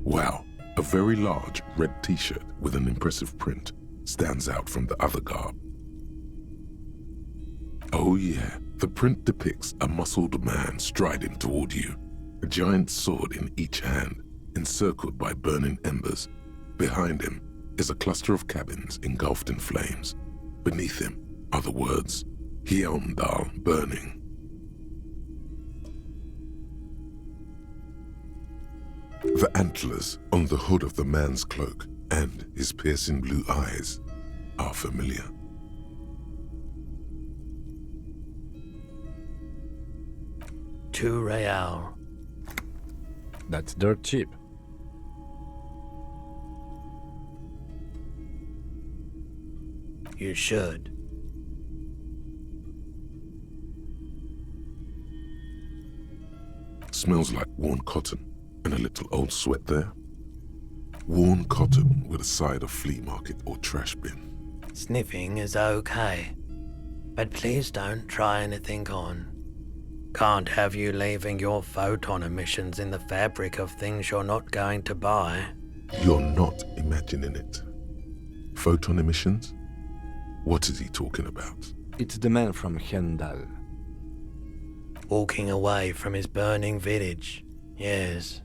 Wow, a very large red t-shirt with an impressive print stands out from the other garb. Oh yeah, the print depicts a muscled man striding toward you, a giant sword in each hand, encircled by burning embers. Behind him is a cluster of cabins engulfed in flames. Beneath him are the words, Hjelmdal burning. The antlers on the hood of the man's cloak and his piercing blue eyes are familiar. $2. That's dirt cheap. You should. Smells like worn cotton and a little old sweat there. Worn cotton with a side of flea market or trash bin. Sniffing is okay, but please don't try anything on. Can't have you leaving your photon emissions in the fabric of things you're not going to buy. You're not imagining it. Photon emissions? What is he talking about? It's the man from Hjelmdal. Walking away from his burning village, yes.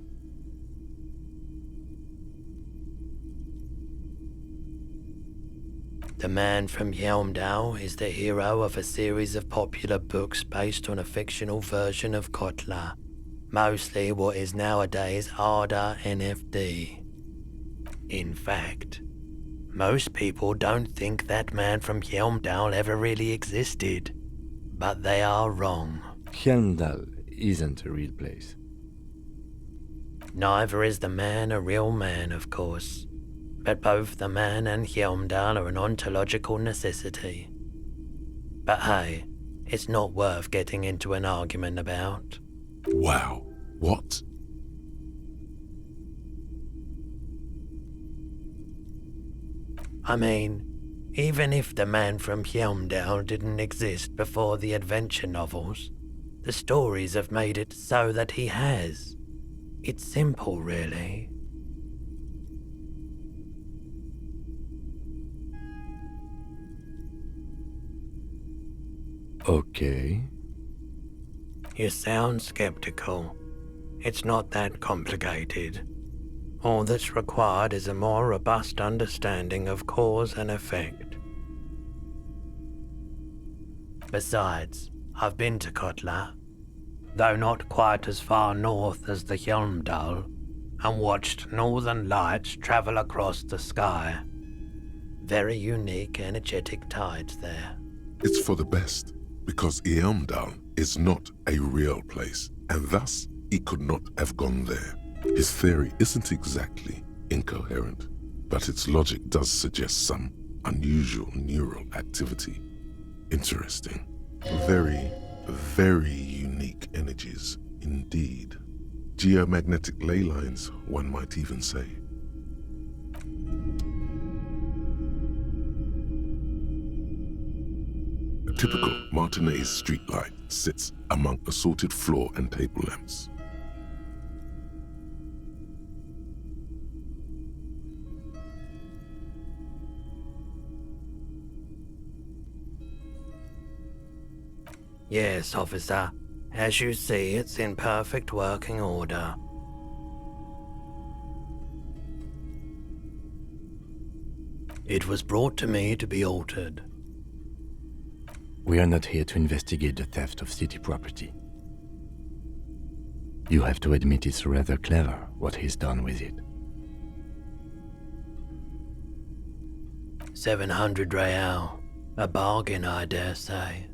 The man from Hjelmdal is the hero of a series of popular books based on a fictional version of Kotla, mostly what is nowadays Arda NFD. In fact, most people don't think that man from Hjelmdal ever really existed, but they are wrong. Hjelmdal isn't a real place. Neither is the man a real man, of course. But both the man and Hjelmdal are an ontological necessity. But hey, it's not worth getting into an argument about. Wow, what? I mean, even if the man from Hjelmdal didn't exist before the adventure novels, the stories have made it so that he has. It's simple, really. Okay. You sound skeptical. It's not that complicated. All that's required is a more robust understanding of cause and effect. Besides, I've been to Kotla, though not quite as far north as the Helmdal, and watched northern lights travel across the sky. Very unique, energetic tides there. It's for the best, because Eamdal is not a real place, and thus he could not have gone there. His theory isn't exactly incoherent, but its logic does suggest some unusual neural activity. Interesting. Very, very unique energies indeed. Geomagnetic ley lines, one might even say. A typical Martinez streetlight sits among assorted floor and table lamps. Yes, officer. As you see, it's in perfect working order. It was brought to me to be altered. We are not here to investigate the theft of city property. You have to admit it's rather clever what he's done with it. 700 real. A bargain, I dare say.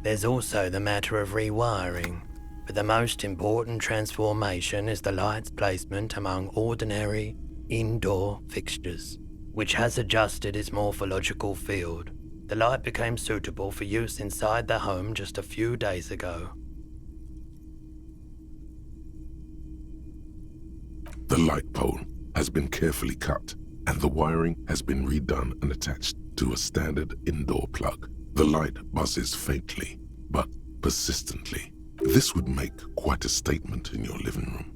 There's also the matter of rewiring, but the most important transformation is the light's placement among ordinary indoor fixtures, which has adjusted its morphological field. The light became suitable for use inside the home just a few days ago. The light pole has been carefully cut, and the wiring has been redone and attached to a standard indoor plug. The light buzzes faintly, but persistently. This would make quite a statement in your living room.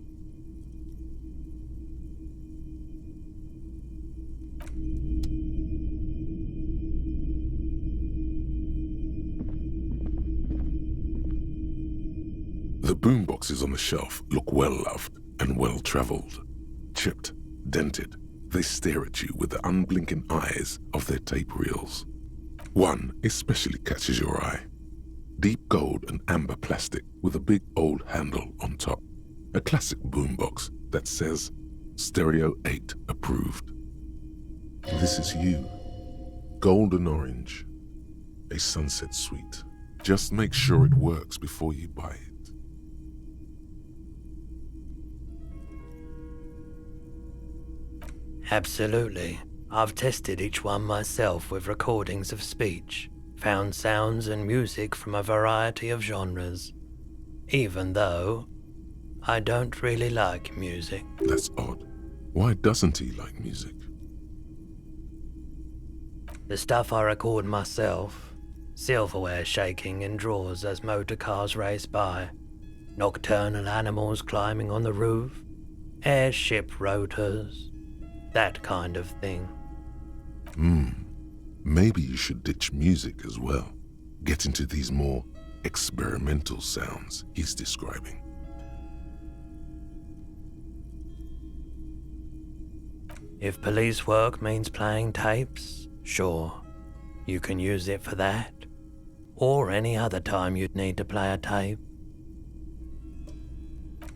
The boomboxes on the shelf look well-loved and well-traveled. Chipped, dented, they stare at you with the unblinking eyes of their tape reels. One especially catches your eye. Deep gold and amber plastic with a big old handle on top. A classic boombox that says Stereo 8 approved. This is you. Golden orange. A sunset suite. Just make sure it works before you buy it. Absolutely. I've tested each one myself with recordings of speech, found sounds and music from a variety of genres, even though I don't really like music. That's odd. Why doesn't he like music? The stuff I record myself, silverware shaking in drawers as motor cars race by, nocturnal animals climbing on the roof, airship rotors, that kind of thing. Maybe you should ditch music as well. Get into these more experimental sounds he's describing. If police work means playing tapes, sure, you can use it for that, or any other time you'd need to play a tape.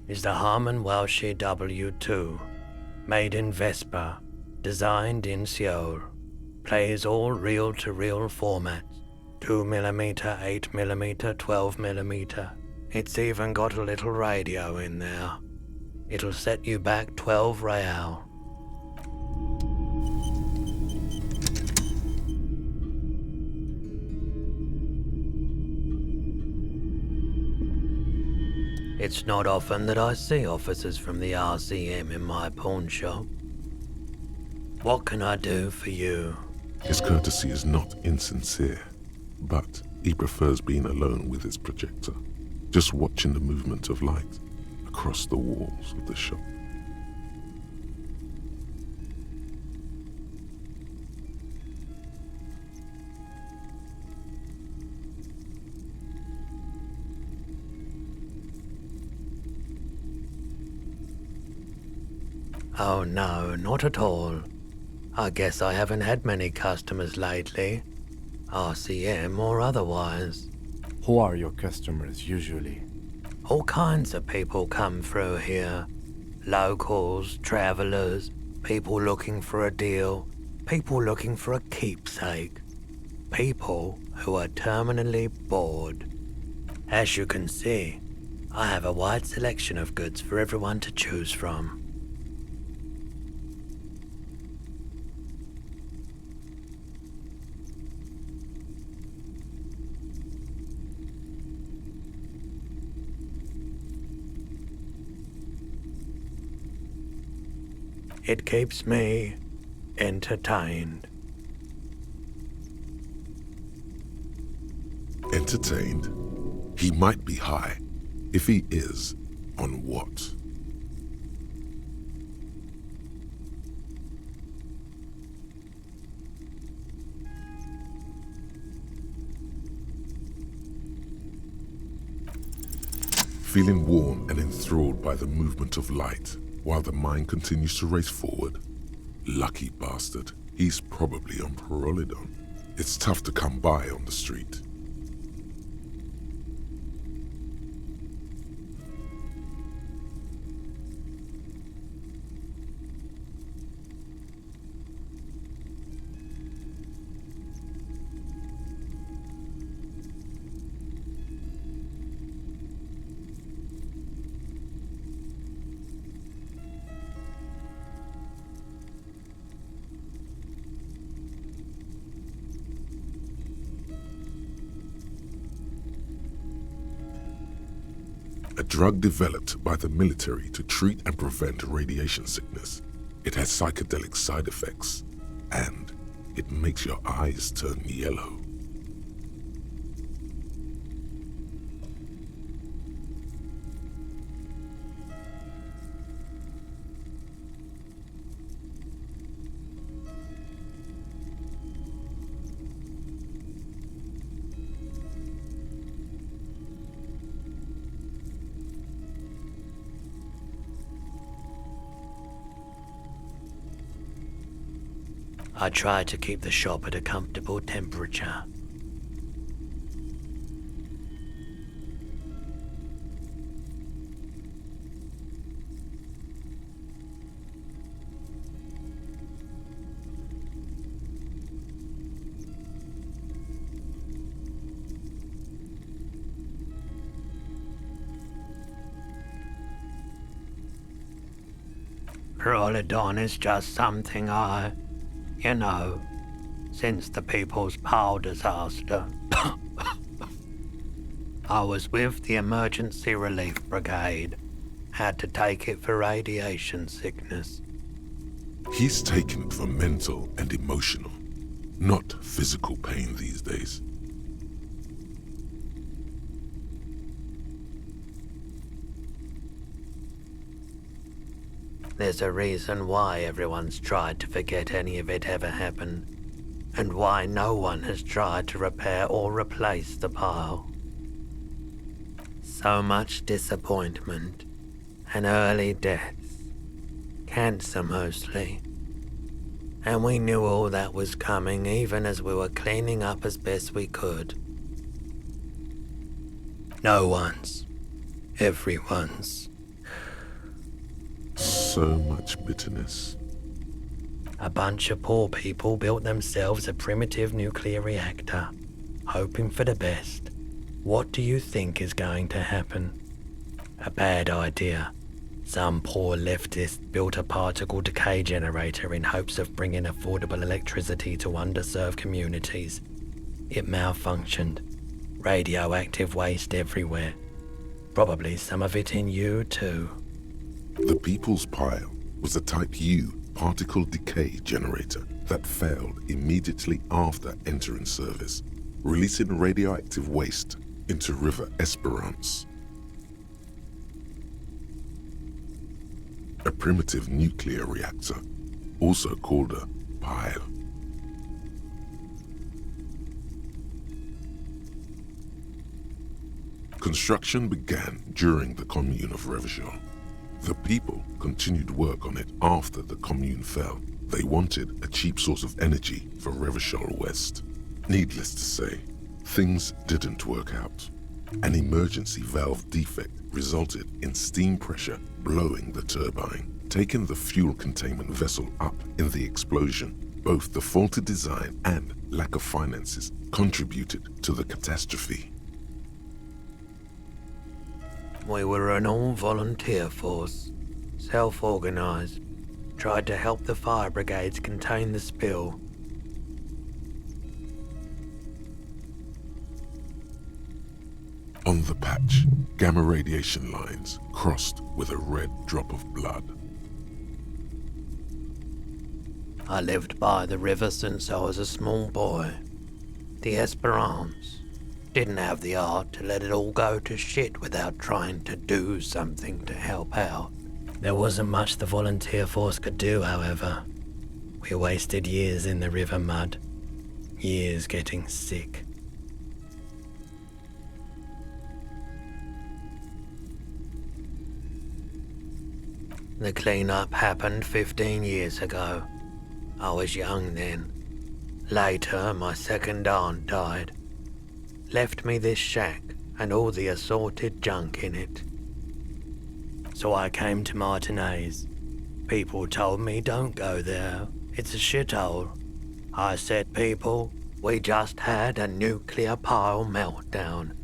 Is the Harman Welsh W2, made in Vespa, designed in Seoul, plays all reel-to-reel formats, 2mm, 8mm, 12mm. It's even got a little radio in there. It'll set you back 12 real. It's not often that I see officers from the RCM in my pawn shop. What can I do for you? His courtesy is not insincere, but he prefers being alone with his projector, just watching the movement of light across the walls of the shop. Oh no, not at all. I guess I haven't had many customers lately, RCM or otherwise. Who are your customers usually? All kinds of people come through here. Locals, travelers, people looking for a deal, people looking for a keepsake. People who are terminally bored. As you can see, I have a wide selection of goods for everyone to choose from. It keeps me entertained. Entertained? He might be high. If he is, on what? Feeling warm and enthralled by the movement of light, while the mind continues to race forward. Lucky bastard, he's probably on Perolidon. It's tough to come by on the street. A drug developed by the military to treat and prevent radiation sickness. It has psychedelic side effects, and it makes your eyes turn yellow. I try to keep the shop at a comfortable temperature. Perolidon is just something since the People's Power disaster, I was with the Emergency Relief Brigade. Had to take it for radiation sickness. He's taken it for mental and emotional, not physical pain these days. There's a reason why everyone's tried to forget any of it ever happened, and why no one has tried to repair or replace the pile. So much disappointment, and early deaths, cancer mostly. And we knew all that was coming even as we were cleaning up as best we could. No one's, everyone's. So much bitterness. A bunch of poor people built themselves a primitive nuclear reactor, hoping for the best. What do you think is going to happen? A bad idea. Some poor leftist built a particle decay generator in hopes of bringing affordable electricity to underserved communities. It malfunctioned. Radioactive waste everywhere. Probably some of it in you too. The People's Pile was a Type U particle decay generator that failed immediately after entering service, releasing radioactive waste into River Esperance. A primitive nuclear reactor, also called a pile. Construction began during the Commune of Revachol. The people continued work on it after the commune fell. They wanted a cheap source of energy for Revachol West. Needless to say, things didn't work out. An emergency valve defect resulted in steam pressure blowing the turbine, taking the fuel containment vessel up in the explosion. Both the faulty design and lack of finances contributed to the catastrophe. We were an all-volunteer force, self-organized, tried to help the fire brigades contain the spill. On the patch, gamma radiation lines crossed with a red drop of blood. I lived by the river since I was a small boy. The Esperance didn't have the art to let it all go to shit without trying to do something to help out. There wasn't much the volunteer force could do, however. We wasted years in the river mud, years getting sick. The cleanup happened 15 years ago. I was young then. Later, my second aunt died. Left me this shack and all the assorted junk in it. So I came to Martinez. People told me don't go there. It's a shithole. I said, people, we just had a nuclear pile meltdown.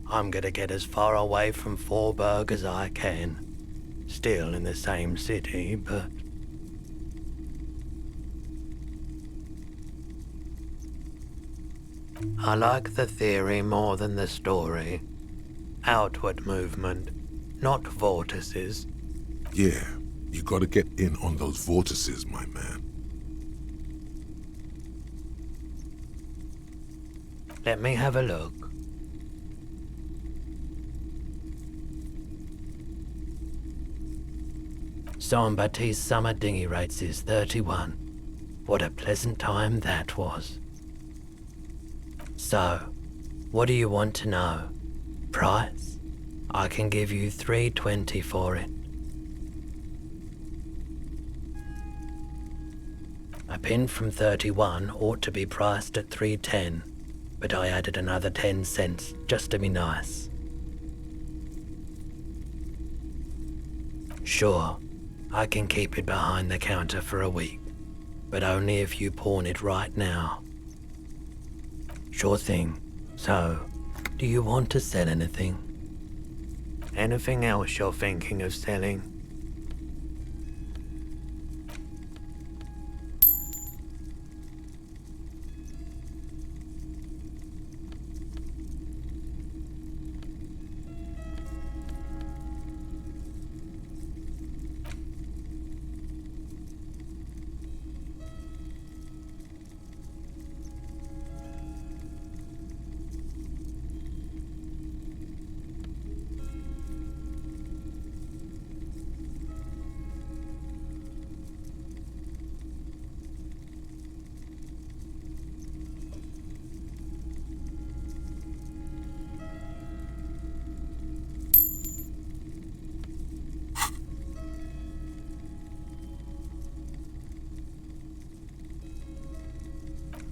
I'm gonna get as far away from Forberg as I can. Still in the same city, but... I like the theory more than the story. Outward movement, not vortices. Yeah, you gotta get in on those vortices, my man. Let me have a look. Jean-Baptiste's summer dinghy rates is 31. What a pleasant time that was. So, what do you want to know? Price? I can give you $320 for it. A pin from 31 ought to be priced at $310, but I added another 10 cents just to be nice. Sure, I can keep it behind the counter for a week, but only if you pawn it right now. Sure thing. So, do you want to sell anything? Anything else you're thinking of selling?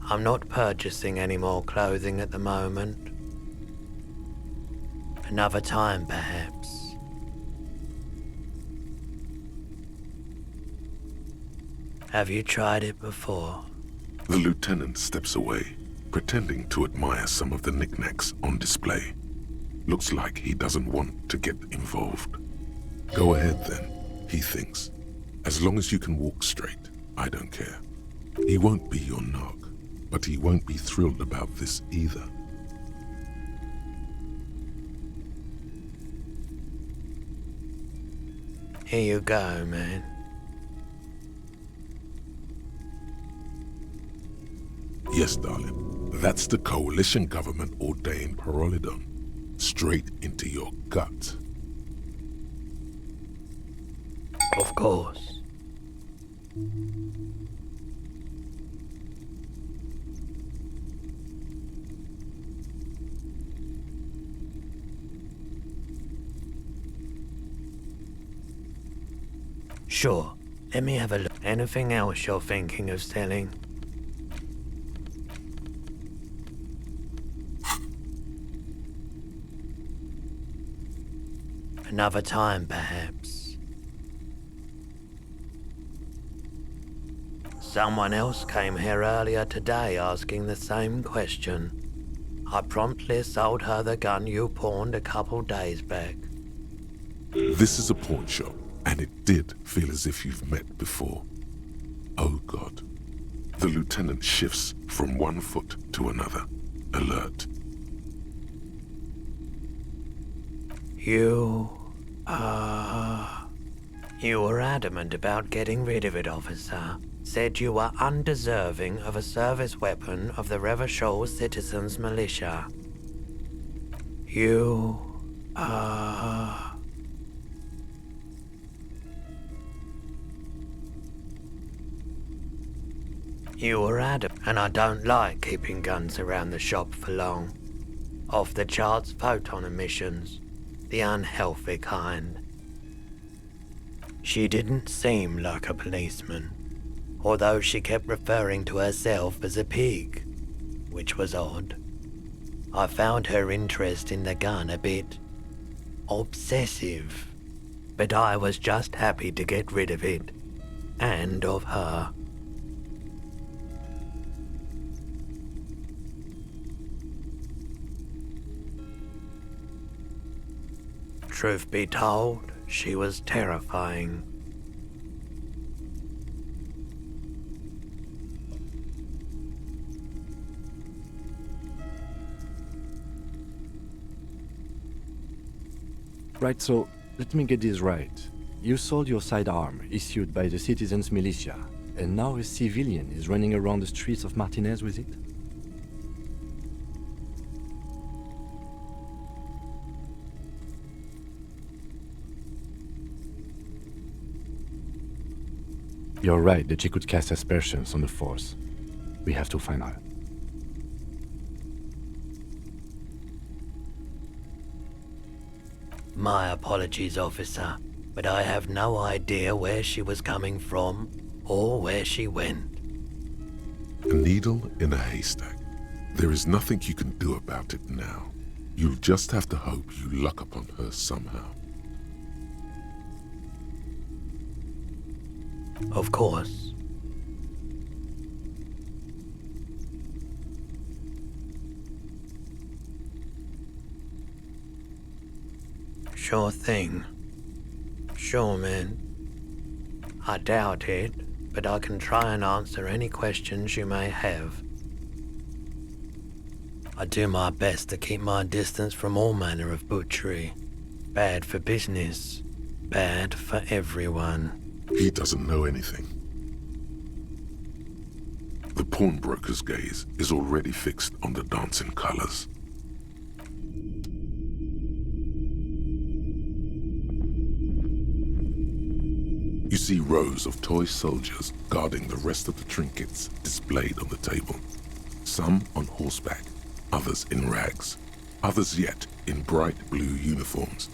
I'm not purchasing any more clothing at the moment. Another time, perhaps. Have you tried it before? The lieutenant steps away, pretending to admire some of the knickknacks on display. Looks like he doesn't want to get involved. Go ahead then, he thinks. As long as you can walk straight, I don't care. He won't be your knock, but he won't be thrilled about this either. Here you go, man. Yes, darling. That's the coalition government ordained Parolidon. Straight into your gut. Of course. Sure. Let me have a look. Anything else you're thinking of selling? Another time, perhaps. Someone else came here earlier today asking the same question. I promptly sold her the gun you pawned a couple days back. This is a pawn shop, and it did feel as if you've met before. Oh God. The lieutenant shifts from one foot to another, alert. You were adamant about getting rid of it, officer. Said you were undeserving of a service weapon of the Revachol Citizens Militia. You were adamant, and I don't like keeping guns around the shop for long. Off the charts photon emissions, the unhealthy kind. She didn't seem like a policeman, although she kept referring to herself as a pig, which was odd. I found her interest in the gun a bit obsessive, but I was just happy to get rid of it, and of her. Truth be told, she was terrifying. Right, so let me get this right. You sold your sidearm, issued by the Citizens Militia, and now a civilian is running around the streets of Martinez with it? You're right that she could cast aspersions on the force. We have to find her. My apologies, officer, but I have no idea where she was coming from or where she went. A needle in a haystack. There is nothing you can do about it now. You'll just have to hope you luck upon her somehow. Of course. Sure thing. Sure, man. I doubt it, but I can try and answer any questions you may have. I do my best to keep my distance from all manner of butchery. Bad for business. Bad for everyone. He doesn't know anything. The pawnbroker's gaze is already fixed on the dancing colors. You see rows of toy soldiers guarding the rest of the trinkets displayed on the table. Some on horseback, others in rags, others yet in bright blue uniforms.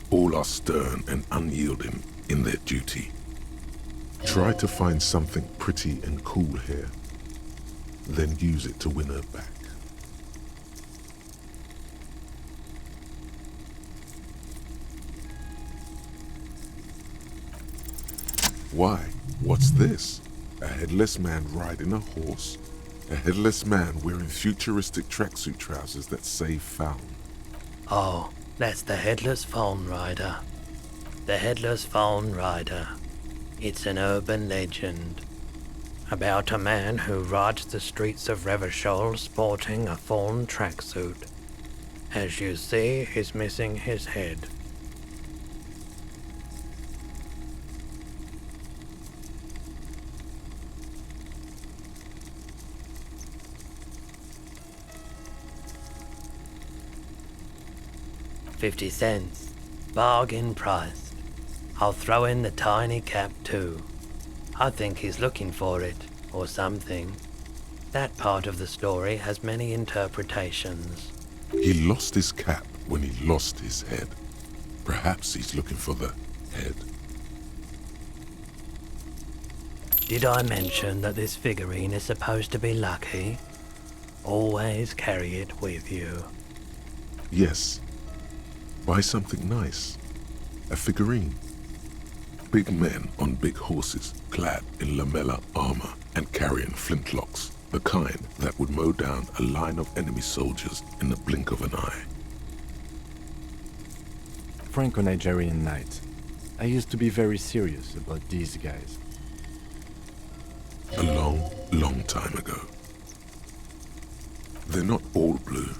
All are stern and unyielding in their duty. Try to find something pretty and cool here, then use it to win her back. Why? What's this? A headless man riding a horse? A headless man wearing futuristic tracksuit trousers that say found. Oh, that's the Headless Phone Rider. The Headless Phone Rider. It's an urban legend about a man who rides the streets of Revachol sporting a fawn tracksuit. As you see, he's missing his head. $50. Bargain priced. I'll throw in the tiny cap too. I think he's looking for it, or something. That part of the story has many interpretations. He lost his cap when he lost his head. Perhaps he's looking for the head. Did I mention that this figurine is supposed to be lucky? Always carry it with you. Yes. Buy something nice. A figurine. Big men on big horses, clad in lamella armor and carrying flintlocks, the kind that would mow down a line of enemy soldiers in the blink of an eye. Franco-Nigerian knight. I used to be very serious about these guys. A long, long time ago. They're not all blue.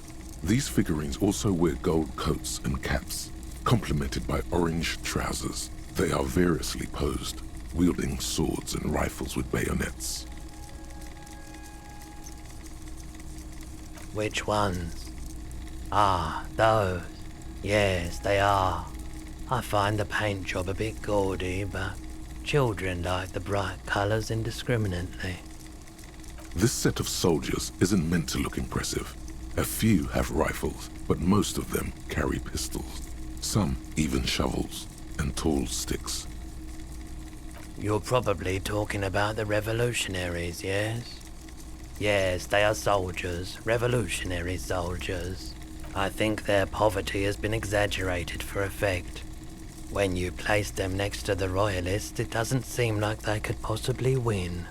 These figurines also wear gold coats and caps, complemented by orange trousers. They are variously posed, wielding swords and rifles with bayonets. Which ones? Ah, those. Yes, they are. I find the paint job a bit gaudy, but children like the bright colours indiscriminately. This set of soldiers isn't meant to look impressive. A few have rifles, but most of them carry pistols. Some even shovels and tall sticks. You're probably talking about the revolutionaries, yes? Yes, they are soldiers, revolutionary soldiers. I think their poverty has been exaggerated for effect. When you place them next to the royalists, it doesn't seem like they could possibly win.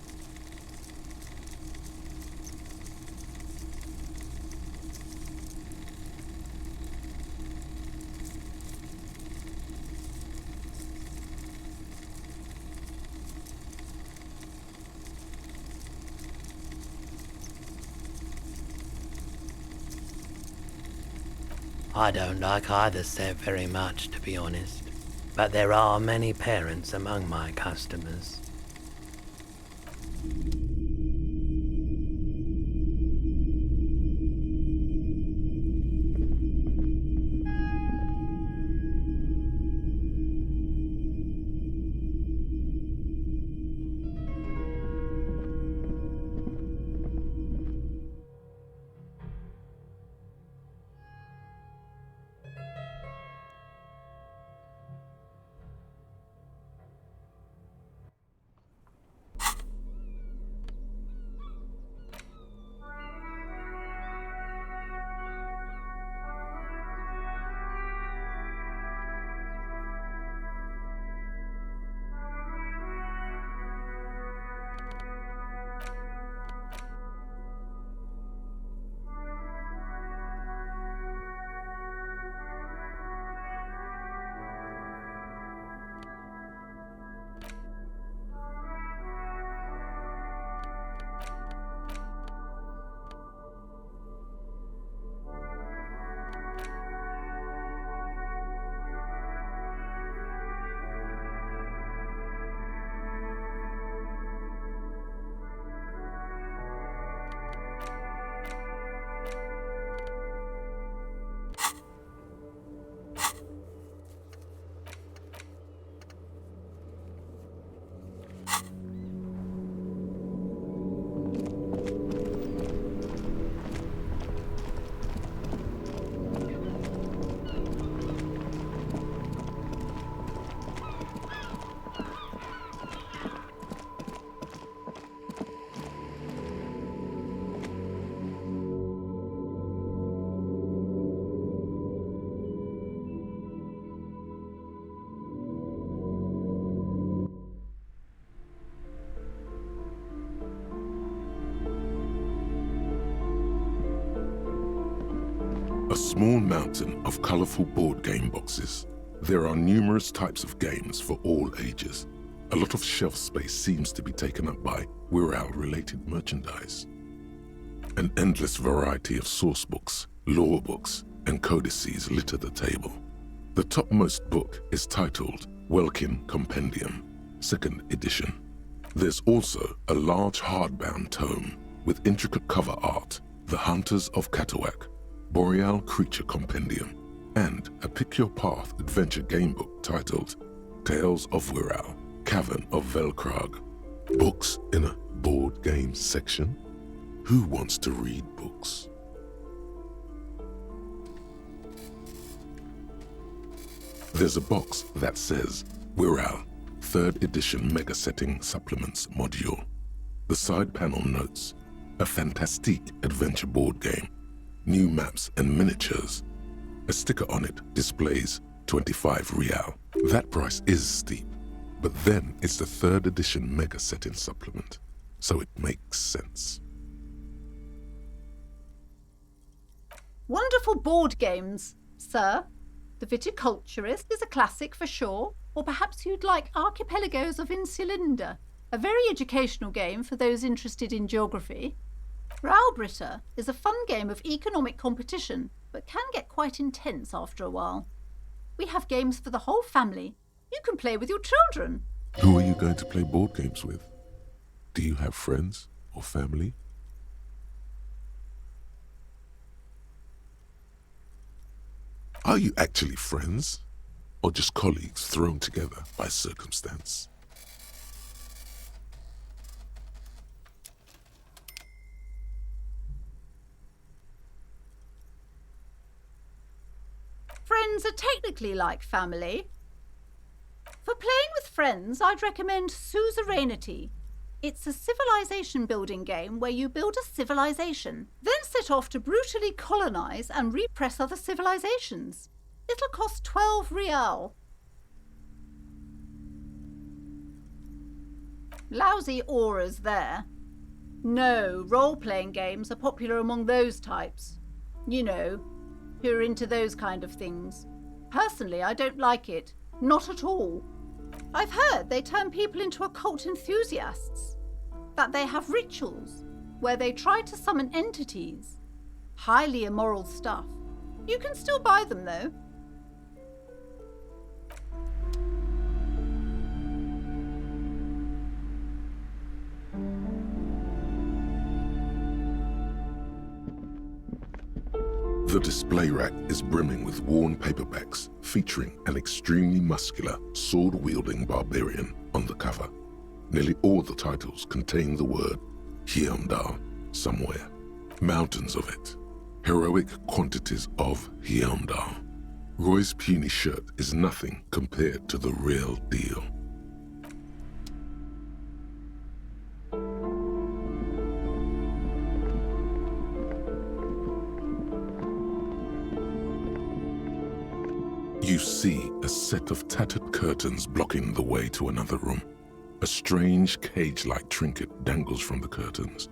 I don't like either set very much, to be honest, but there are many parents among my customers. A small mountain of colorful board game boxes. There are numerous types of games for all ages. A lot of shelf space seems to be taken up by Wirral-related merchandise. An endless variety of source books, lore books, and codices litter the table. The topmost book is titled Welkin Compendium, 2nd edition. There's also a large hardbound tome with intricate cover art, The Hunters of Catawak, Boreal Creature Compendium, and a Pick Your Path adventure game book titled Tales of Wirral, Cavern of Velkrag. Books in a board game section? Who wants to read books? There's a box that says Wirral, 3rd edition Mega Setting Supplements module. The side panel notes, a fantastique adventure board game, new maps and miniatures. A sticker on it displays 25 real. That price is steep, but then it's the 3rd edition Mega Setting Supplement, so it makes sense. Wonderful board games, sir. The Viticulturist is a classic for sure, or perhaps you'd like Archipelagos of Insulinde, a very educational game for those interested in geography. Raubritter is a fun game of economic competition, but can get quite intense after a while. We have games for the whole family. You can play with your children. Who are you going to play board games with? Do you have friends or family? Are you actually friends, or just colleagues thrown together by circumstance? Friends are technically like family. For playing with friends, I'd recommend Suzerainty. It's a civilization building game where you build a civilization, then set off to brutally colonize and repress other civilizations. It'll cost 12 real. Lousy auras there. No, role-playing games are popular among those types. You know, who are into those kind of things. Personally, I don't like it. Not at all. I've heard they turn people into occult enthusiasts. That they have rituals where they try to summon entities. Highly immoral stuff. You can still buy them, though. The display rack is brimming with worn paperbacks featuring an extremely muscular, sword-wielding barbarian on the cover. Nearly all the titles contain the word Hyundai somewhere. Mountains of it. Heroic quantities of Hyundai. Roy's puny shirt is nothing compared to the real deal. You see a set of tattered curtains blocking the way to another room. A strange cage-like trinket dangles from the curtains.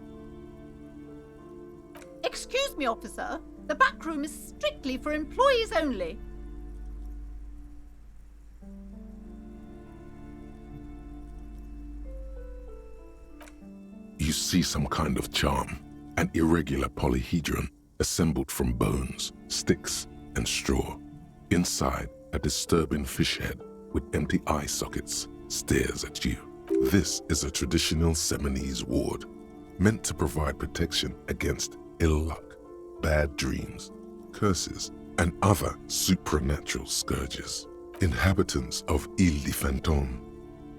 Excuse me, officer. The back room is strictly for employees only. You see some kind of charm, an irregular polyhedron assembled from bones, sticks, and straw. Inside, a disturbing fish head with empty eye sockets stares at you. This is a traditional Seminese ward, meant to provide protection against ill luck, bad dreams, curses, and other supernatural scourges. Inhabitants of Île de Fantôme,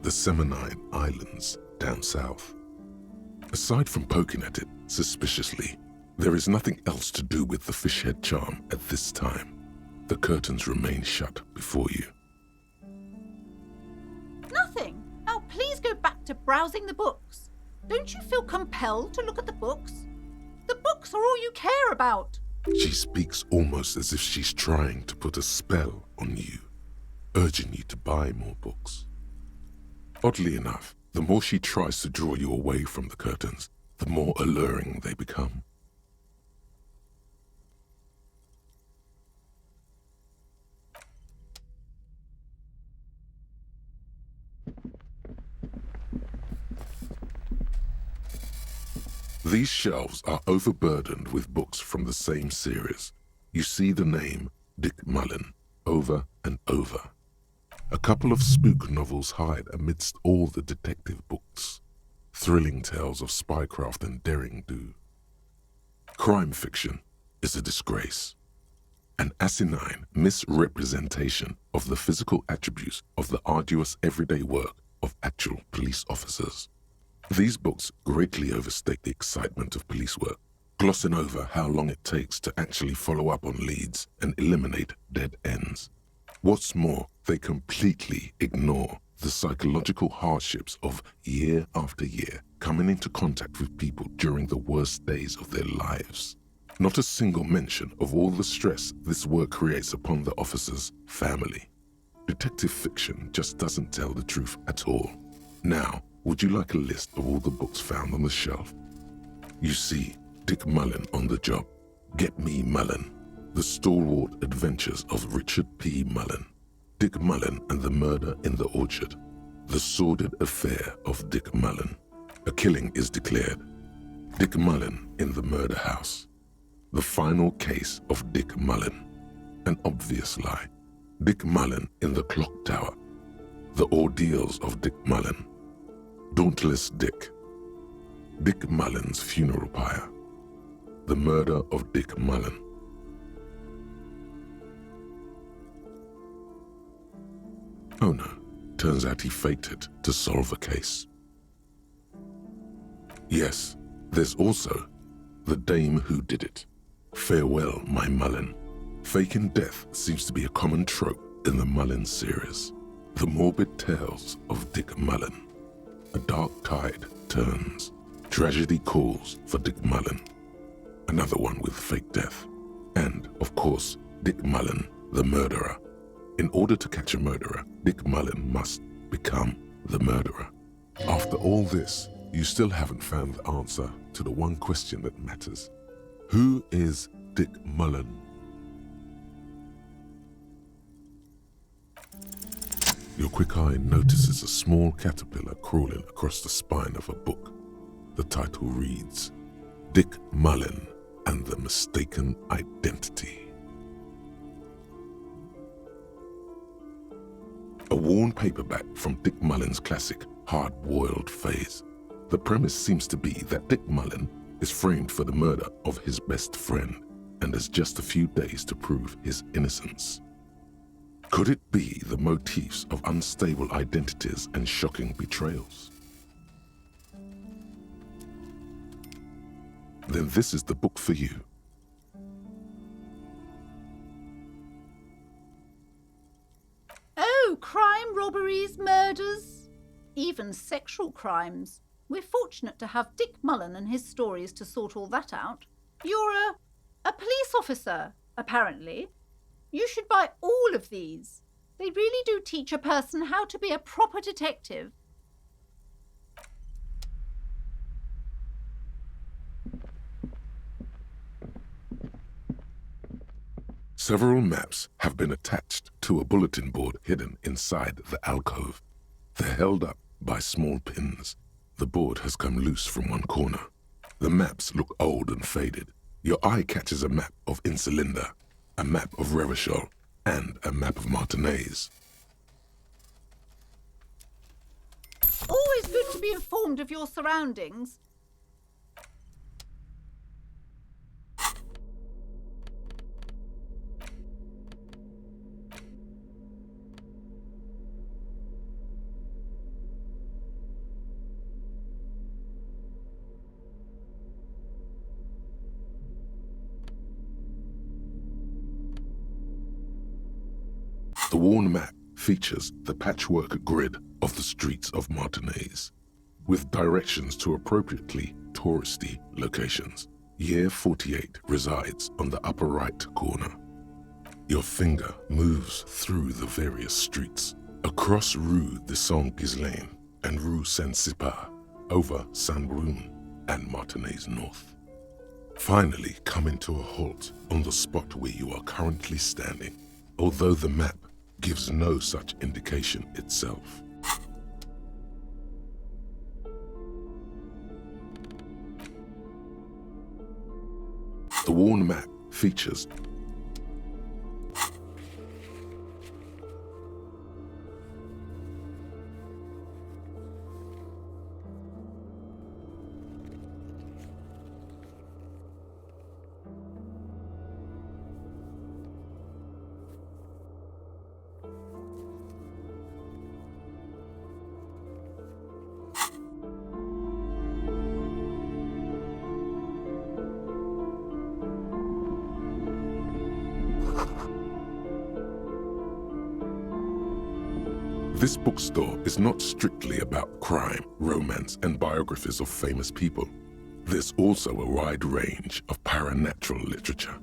the Seminine Islands down south. Aside from poking at it suspiciously, there is nothing else to do with the fish head charm at this time. The curtains remain shut before you. Nothing. Now please go back to browsing the books. Don't you feel compelled to look at the books? The books are all you care about. She speaks almost as if she's trying to put a spell on you, urging you to buy more books. Oddly enough, the more she tries to draw you away from the curtains, the more alluring they become. These shelves are overburdened with books from the same series. You see the name Dick Mullen over and over. A couple of spook novels hide amidst all the detective books. Thrilling tales of spycraft and daring-do. Crime fiction is a disgrace. An asinine misrepresentation of the physical attributes of the arduous everyday work of actual police officers. These books greatly overstate the excitement of police work, glossing over how long it takes to actually follow up on leads and eliminate dead ends. What's more, they completely ignore the psychological hardships of year after year coming into contact with people during the worst days of their lives. Not a single mention of all the stress this work creates upon the officer's family. Detective fiction just doesn't tell the truth at all. Now, would you like a list of all the books found on the shelf? You see Dick Mullen on the job. Get Me Mullen. The Stalwart Adventures of Richard P. Mullen. Dick Mullen and the Murder in the Orchard. The Sordid Affair of Dick Mullen. A killing is declared. Dick Mullen in the Murder House. The Final Case of Dick Mullen. An Obvious Lie. Dick Mullen in the Clock Tower. The Ordeals of Dick Mullen. Dauntless Dick. Dick Mullen's Funeral Pyre. The Murder of Dick Mullen. Oh no, turns out he faked it to solve a case. Yes, there's also The Dame Who Did It. Farewell, My Mullen. Faking death seems to be a common trope in the Mullen series. The morbid tales of Dick Mullen. A dark tide turns. Tragedy calls for Dick Mullen. Another one with fake death. And, of course, Dick Mullen, the murderer. In order to catch a murderer, Dick Mullen must become the murderer. After all this, you still haven't found the answer to the one question that matters. Who is Dick Mullen? Your quick eye notices a small caterpillar crawling across the spine of a book. The title reads, Dick Mullen and the Mistaken Identity. A worn paperback from Dick Mullen's classic Hard-Boiled Phase. The premise seems to be that Dick Mullen is framed for the murder of his best friend and has just a few days to prove his innocence. Could it be the motifs of unstable identities and shocking betrayals? Then this is the book for you. Oh, crime, robberies, murders, even sexual crimes. We're fortunate to have Dick Mullen and his stories to sort all that out. You're a police officer, apparently. You should buy all of these. They really do teach a person how to be a proper detective. Several maps have been attached to a bulletin board hidden inside the alcove. They're held up by small pins. The board has come loose from one corner. The maps look old and faded. Your eye catches a map of Insulinda, a map of Revachol, and a map of Martinez. Always good to be informed of your surroundings. The worn map features the patchwork grid of the streets of Martinez, with directions to appropriately touristy locations. Year 48 resides on the upper right corner. Your finger moves through the various streets, across Rue de Saint-Ghislain and Rue Saint-Sipar, over Saint-Brun and Martinez North. Finally coming to a halt on the spot where you are currently standing, although the map gives no such indication itself. The worn map features This bookstore is not strictly about crime, romance, and biographies of famous people. There's also a wide range of paranatural literature.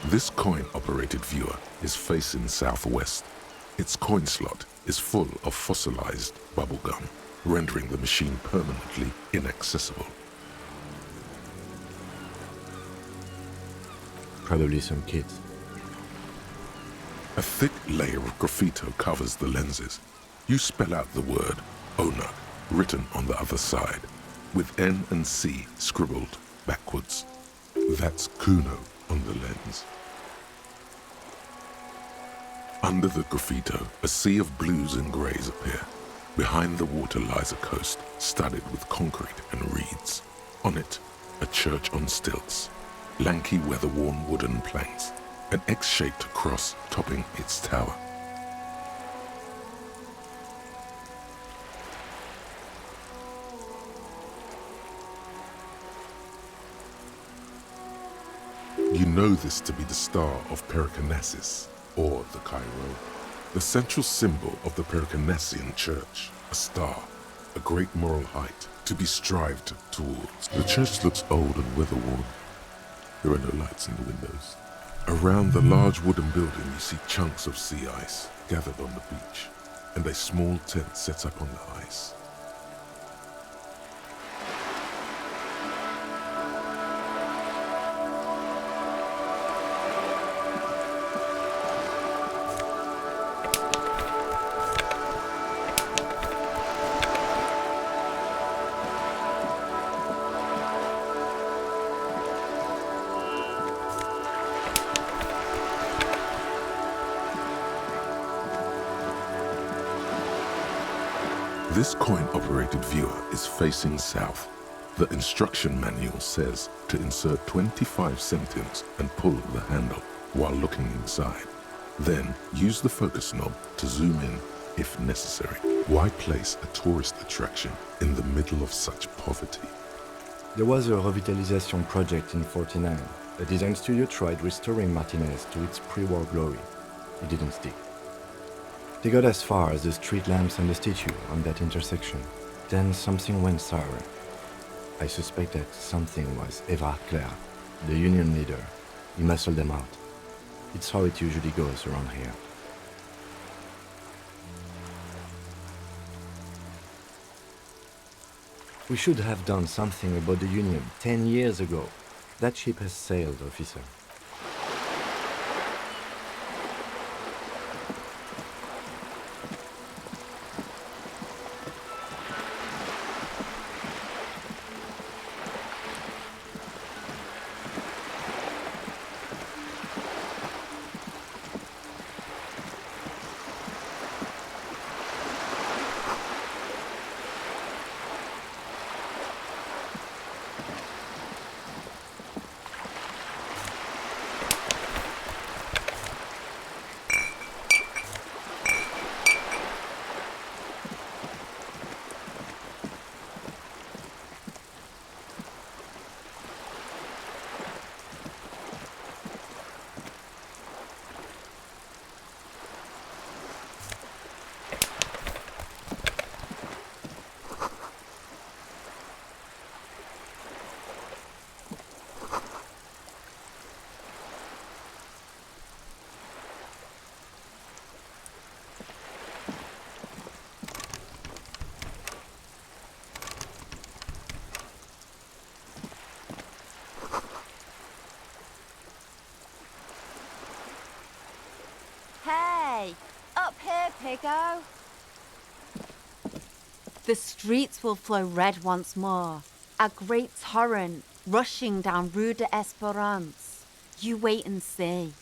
This coin-operated viewer is facing southwest. Its coin slot is full of fossilized bubblegum, rendering the machine permanently inaccessible. Probably some kids. A thick layer of graffito covers the lenses. You spell out the word owner written on the other side, with N and C scribbled backwards. That's Kuno on the lens. Under the graffito, a sea of blues and greys appear. Behind the water lies a coast studded with concrete and reeds. On it, a church on stilts, lanky weather-worn wooden planks, an X-shaped cross topping its tower. You know this to be the star of Pericarnassus, or the Cairo, the central symbol of the Pericarnassian church, a star, a great moral height to be strived towards. The church looks old and weather-worn. There are no lights in the windows. Around the large wooden building you see chunks of sea ice gathered on the beach, and a small tent set up on the ice. This coin-operated viewer is facing south. The instruction manual says to insert 25 centimes and pull the handle while looking inside. Then use the focus knob to zoom in if necessary. Why place a tourist attraction in the middle of such poverty? There was a revitalization project in 49. A design studio tried restoring Martinez to its pre-war glory. It didn't stick. They got as far as the street lamps and the statue on that intersection. Then something went sour. I suspect that something was Évrard Claire, the union leader. He muscled them out. It's how it usually goes around here. We should have done something about the union 10 years ago. That ship has sailed, officer. Hey, up here, Piggo. The streets will flow red once more. A great torrent rushing down Rue de Esperance. You wait and see.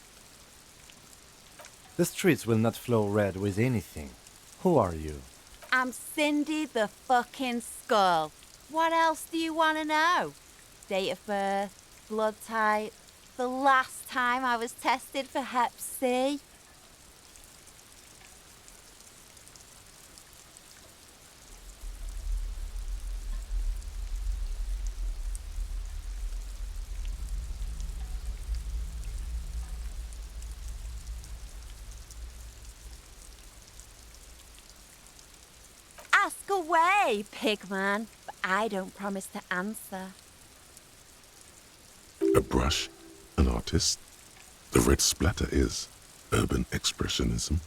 The streets will not flow red with anything. Who are you? I'm Cindy the fucking Skull. What else do you want to know? Date of birth, blood type, the last time I was tested for Hep C. Ask away, pigman, but I don't promise to answer. A brush, an artist. The red splatter is urban expressionism.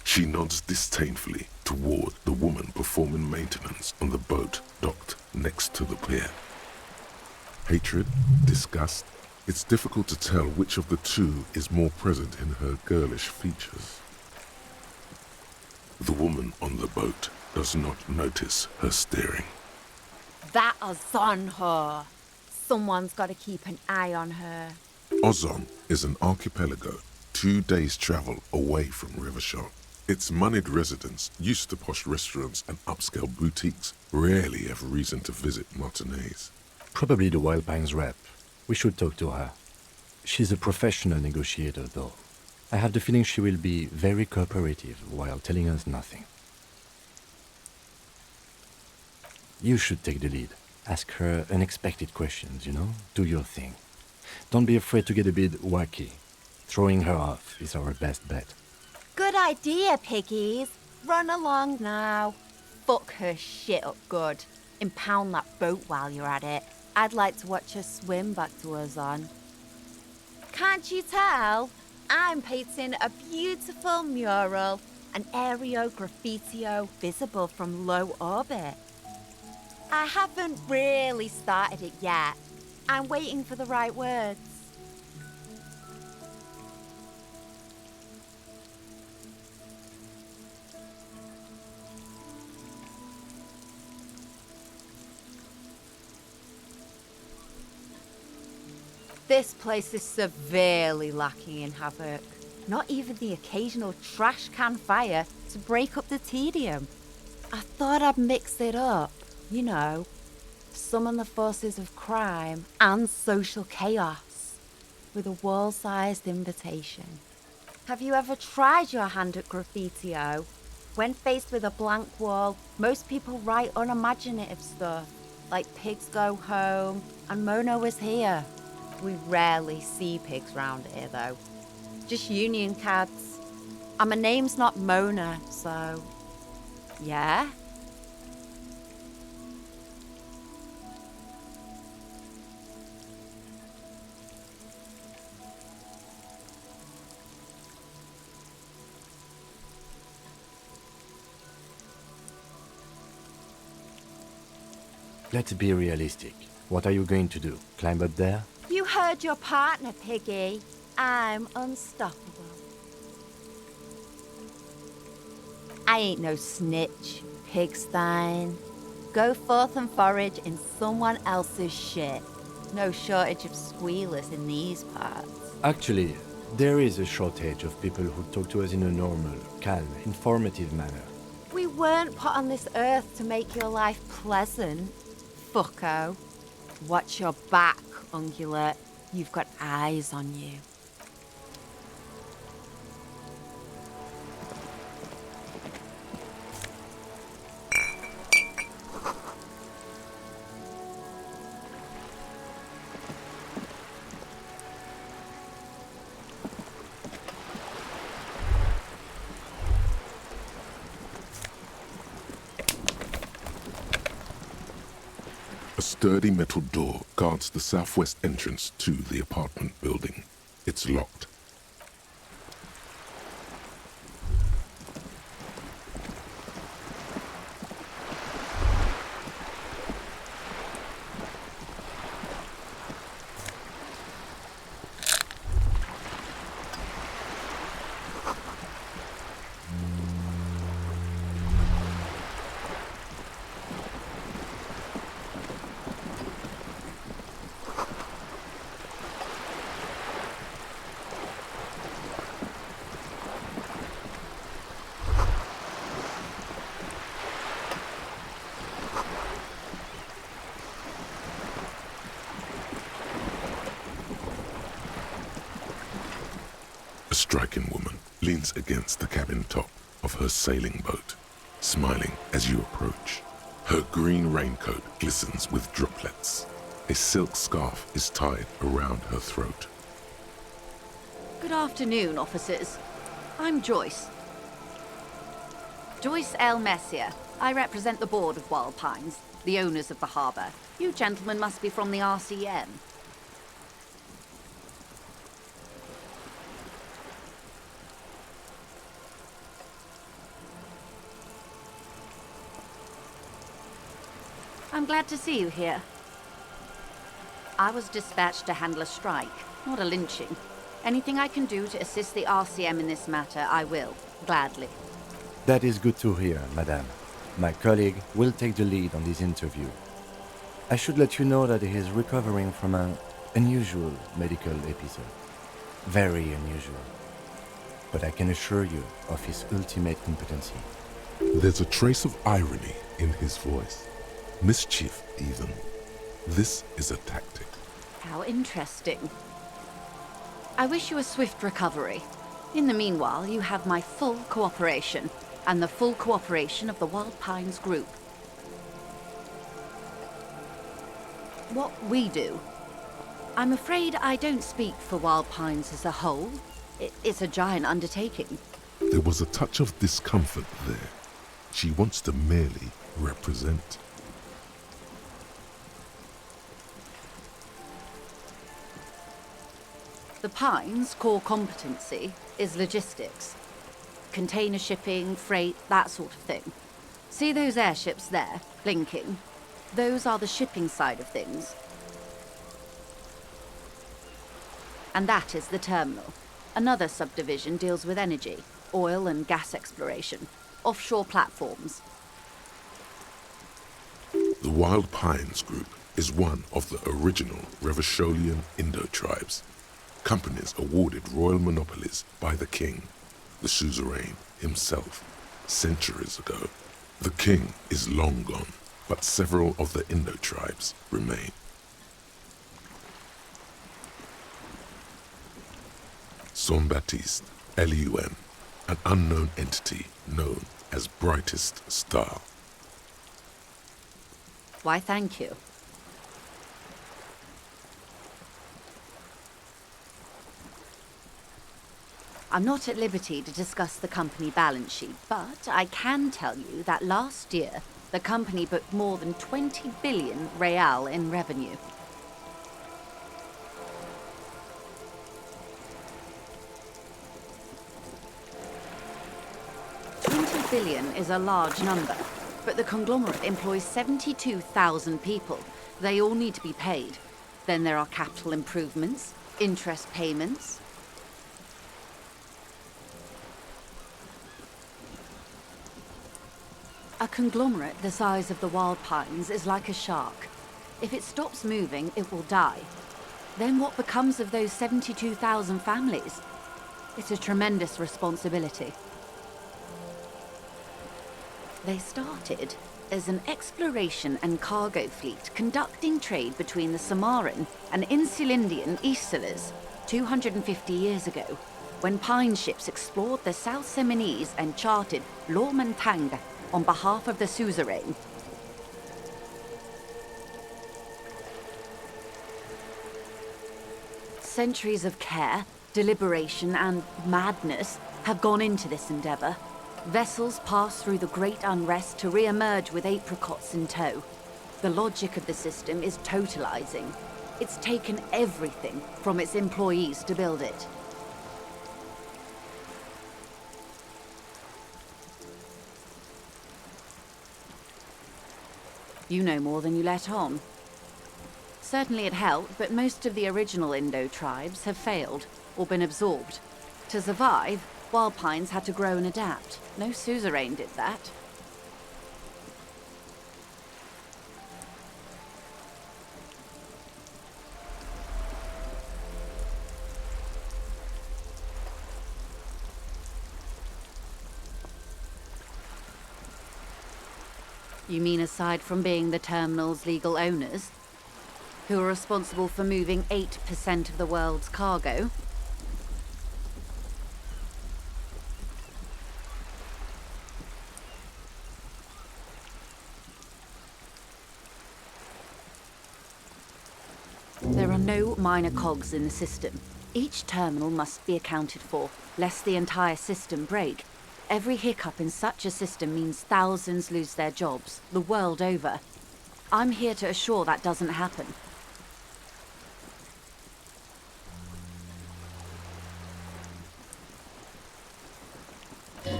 She nods disdainfully toward the woman performing maintenance on the boat docked next to the pier. Hatred, disgust, it's difficult to tell which of the two is more present in her girlish features. The woman on the boat does not notice her staring. That Ozon her. Someone's got to keep an eye on her. Ozon is an archipelago 2 days' travel away from Rivershaw. Its moneyed residents, used to posh restaurants and upscale boutiques, rarely have reason to visit Martinez. Probably the Wild Pines rep. We should talk to her. She's a professional negotiator, though. I have the feeling she will be very cooperative while telling us nothing. You should take the lead. Ask her unexpected questions, Do your thing. Don't be afraid to get a bit wacky. Throwing her off is our best bet. Good idea, piggies. Run along now. Fuck her shit up good. Impound that boat while you're at it. I'd like to watch her swim back to Ozon. Can't you tell? I'm painting a beautiful mural, an aereo graffitio visible from low orbit. I haven't really started it yet. I'm waiting for the right words. This place is severely lacking in havoc. Not even the occasional trash can fire to break up the tedium. I thought I'd mix it up, summon the forces of crime and social chaos with a wall-sized invitation. Have you ever tried your hand at graffiti-o? When faced with a blank wall, most people write unimaginative stuff, like pigs go home and Mona was here. We rarely see pigs round here, though. Just union cads. And my name's not Mona, so... yeah? Let's be realistic. What are you going to do? Climb up there? You heard your partner, Piggy. I'm unstoppable. I ain't no snitch, Pigstein. Go forth and forage in someone else's shit. No shortage of squealers in these parts. Actually, there is a shortage of people who talk to us in a normal, calm, informative manner. We weren't put on this earth to make your life pleasant, fucko. Watch your back, ungulate. You've got eyes on you. A sturdy metal door guards the southwest entrance to the apartment building. It's locked. A striking woman leans against the cabin top of her sailing boat, smiling as you approach. Her green raincoat glistens with droplets. A silk scarf is tied around her throat. Good afternoon, officers. I'm Joyce. Joyce L. Messier. I represent the board of Wild Pines, the owners of the harbour. You gentlemen must be from the RCM. I'm glad to see you here. I was dispatched to handle a strike, not a lynching. Anything I can do to assist the RCM in this matter, I will, gladly. That is good to hear, madame. My colleague will take the lead on this interview. I should let you know that he is recovering from an unusual medical episode. Very unusual. But I can assure you of his ultimate competency. There's a trace of irony in his voice. Mischief, even. This is a tactic. How interesting. I wish you a swift recovery. In the meanwhile, you have my full cooperation, and the full cooperation of the Wild Pines Group. What we do. I'm afraid I don't speak for Wild Pines as a whole. It's a giant undertaking. There was a touch of discomfort there. She wants to merely represent. The Pines' core competency is logistics. Container shipping, freight, that sort of thing. See those airships there, blinking? Those are the shipping side of things. And that is the terminal. Another subdivision deals with energy, oil and gas exploration, offshore platforms. The Wild Pines Group is one of the original Revacholian Indo-tribes. Companies awarded royal monopolies by the king, the suzerain himself, centuries ago. The king is long gone, but several of the Indo-tribes remain. Saint-Baptiste LUN, an unknown entity known as Brightest Star. Why, thank you. I'm not at liberty to discuss the company balance sheet, but I can tell you that last year, the company booked more than 20 billion real in revenue. $20 billion is a large number, but the conglomerate employs 72,000 people. They all need to be paid. Then there are capital improvements, interest payments. A conglomerate the size of the Wild Pines is like a shark. If it stops moving, it will die. Then what becomes of those 72,000 families? It's a tremendous responsibility. They started as an exploration and cargo fleet conducting trade between the Samaran and Insulindian Isolas 250 years ago, when pine ships explored the South Seminese and charted Lomantang on behalf of the suzerain. Centuries of care, deliberation, and madness have gone into this endeavor. Vessels pass through the great unrest to re-emerge with apricots in tow. The logic of the system is totalizing. It's taken everything from its employees to build it. You know more than you let on. Certainly it helped, but most of the original Indo tribes have failed or been absorbed. To survive, Wild Pines had to grow and adapt. No suzerain did that. You mean aside from being the terminal's legal owners, who are responsible for moving 8% of the world's cargo? There are no minor cogs in the system. Each terminal must be accounted for, lest the entire system break. Every hiccup in such a system means thousands lose their jobs, the world over. I'm here to assure that doesn't happen.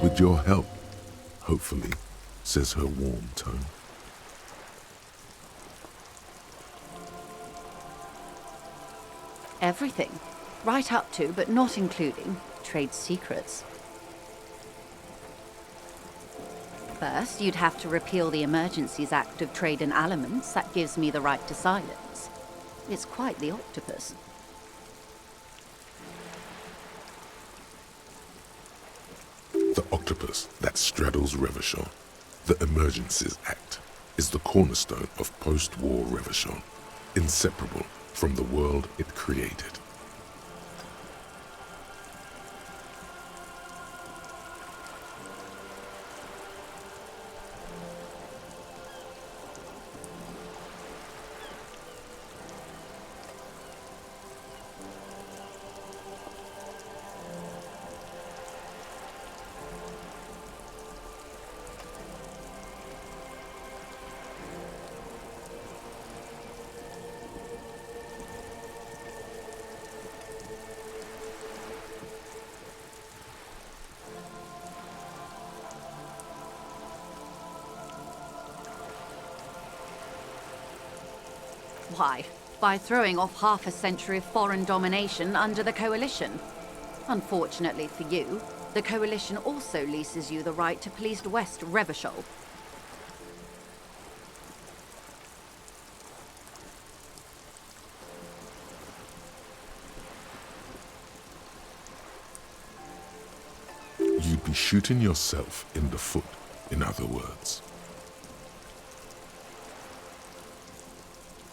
With your help, hopefully, says her warm tone. Everything. Right up to, but not including, trade secrets. First, you'd have to repeal the Emergencies Act of Trade in Aliments. That gives me the right to silence. It's quite the octopus. The octopus that straddles Revachon, the Emergencies Act, is the cornerstone of post-war Revachon, inseparable from the world it created. Why? By throwing off half a century of foreign domination under the Coalition. Unfortunately for you, the Coalition also leases you the right to police West Revachol. You'd be shooting yourself in the foot, in other words.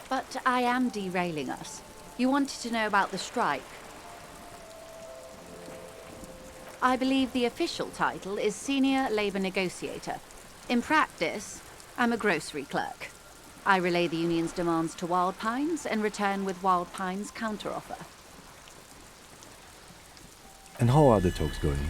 But I am derailing us. You wanted to know about the strike. I believe the official title is Senior Labour Negotiator. In practice, I'm a grocery clerk. I relay the union's demands to Wild Pines and return with Wild Pines' counteroffer. And how are the talks going?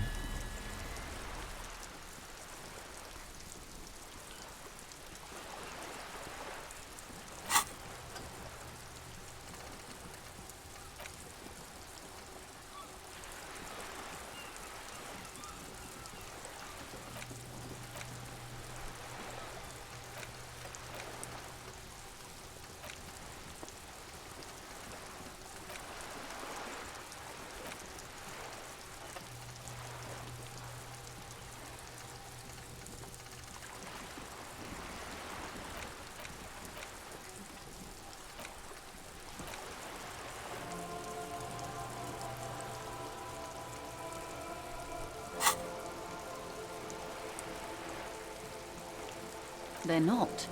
They're not.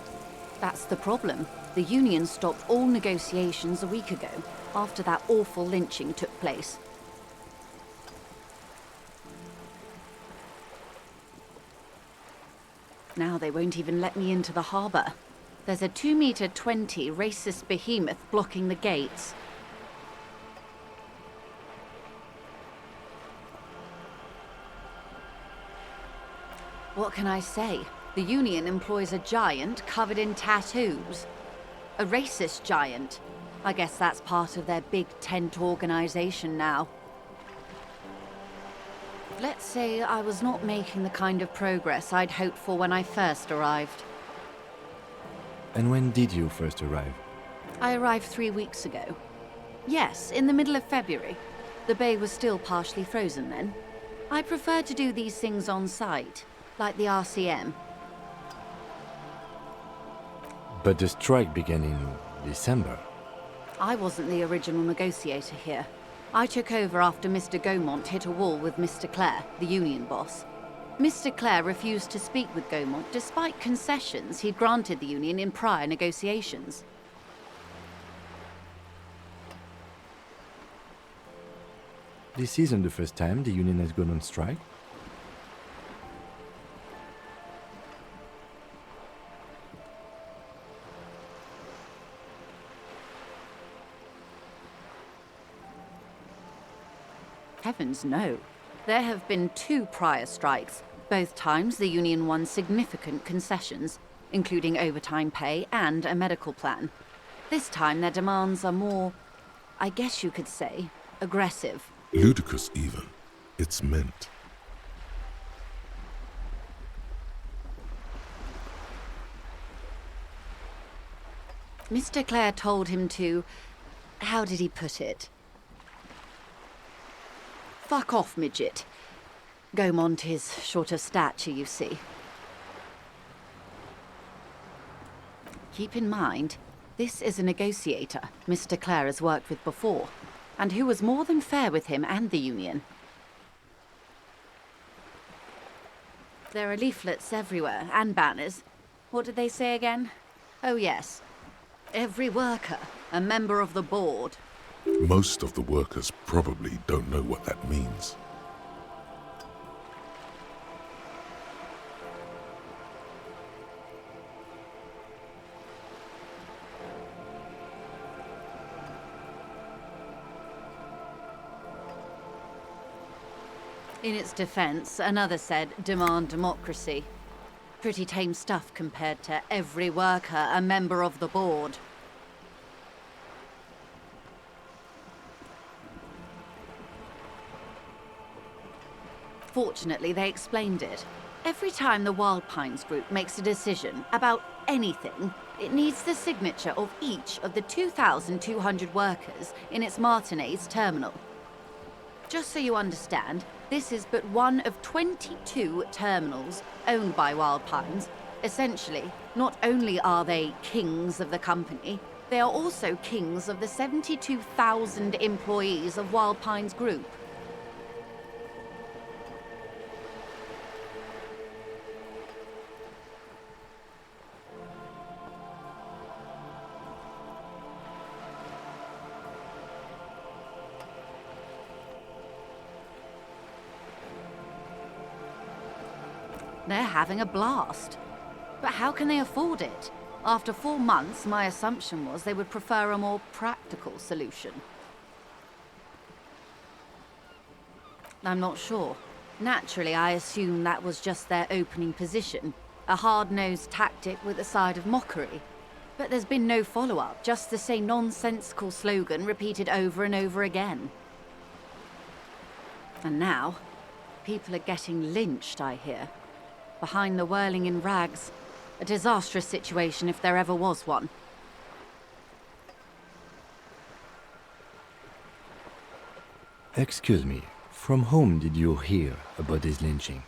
That's the problem. The union stopped all negotiations a week ago, after that awful lynching took place. Now they won't even let me into the harbour. There's a 2-meter-20 racist behemoth blocking the gates. What can I say? The union employs a giant covered in tattoos. A racist giant. I guess that's part of their big tent organization now. Let's say I was not making the kind of progress I'd hoped for when I first arrived. And when did you first arrive? I arrived 3 weeks ago. Yes, in the middle of February. The bay was still partially frozen then. I prefer to do these things on site, like the RCM. But the strike began in December. I wasn't the original negotiator here. I took over after Mr. Gaumont hit a wall with Mr. Clare, the union boss. Mr. Clare refused to speak with Gaumont despite concessions he'd granted the union in prior negotiations. This isn't the first time the union has gone on strike. Heavens no. There have been 2 prior strikes. Both times the union won significant concessions, including overtime pay and a medical plan. This time their demands are more, I guess you could say, aggressive. Ludicrous even. It's meant. Mr. Clare told him to... how did he put it? Fuck off, midget. Gaumont is short of stature, you see. Keep in mind, this is a negotiator Mr. Clare has worked with before, and who was more than fair with him and the union. There are leaflets everywhere, and banners. What did they say again? Oh yes. Every worker, a member of the board. Most of the workers probably don't know what that means. In its defense, another said, demand democracy. Pretty tame stuff compared to every worker, a member of the board. Fortunately, they explained it. Every time the Wild Pines group makes a decision about anything, it needs the signature of each of the 2,200 workers in its Martinez terminal. Just so you understand, this is but one of 22 terminals owned by Wild Pines. Essentially, not only are they kings of the company, they are also kings of the 72,000 employees of Wild Pines Group. They're having a blast. But how can they afford it? After 4 months, my assumption was they would prefer a more practical solution. I'm not sure. Naturally, I assume that was just their opening position, a hard-nosed tactic with a side of mockery. But there's been no follow-up, just the same nonsensical slogan repeated over and over again. And now, people are getting lynched, I hear. Behind the whirling in rags. A disastrous situation if there ever was one. Excuse me, from whom did you hear about this lynching?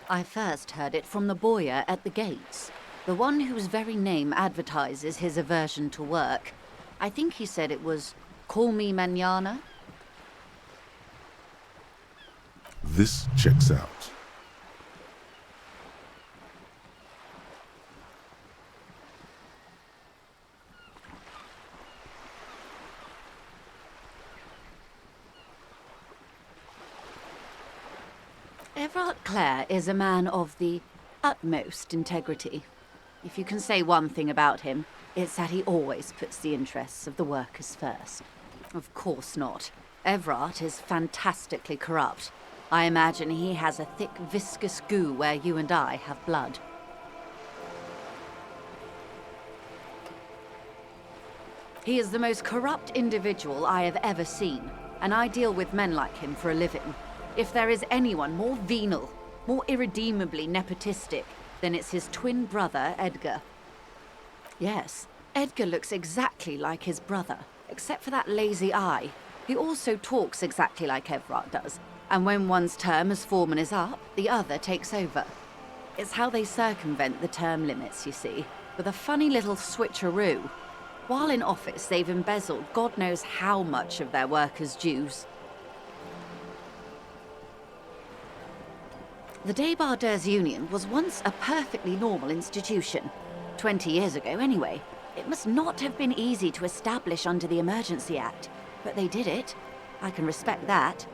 I first heard it from the boyer at the gates. The one whose very name advertises his aversion to work. I think he said it was, "Call me mañana." This checks out. Everard Clare is a man of the utmost integrity. If you can say one thing about him, it's that he always puts the interests of the workers first. Of course not. Everard is fantastically corrupt. I imagine he has a thick, viscous goo where you and I have blood. He is the most corrupt individual I have ever seen, and I deal with men like him for a living. If there is anyone more venal, more irredeemably nepotistic, then it's his twin brother, Edgar. Yes, Edgar looks exactly like his brother, except for that lazy eye. He also talks exactly like Everard does, and when one's term as foreman is up, the other takes over. It's how they circumvent the term limits, you see, with a funny little switcheroo. While in office, they've embezzled God knows how much of their workers' dues. The Débardeurs Union was once a perfectly normal institution. 20 years ago, anyway. It must not have been easy to establish under the Emergency Act, but they did it. I can respect that.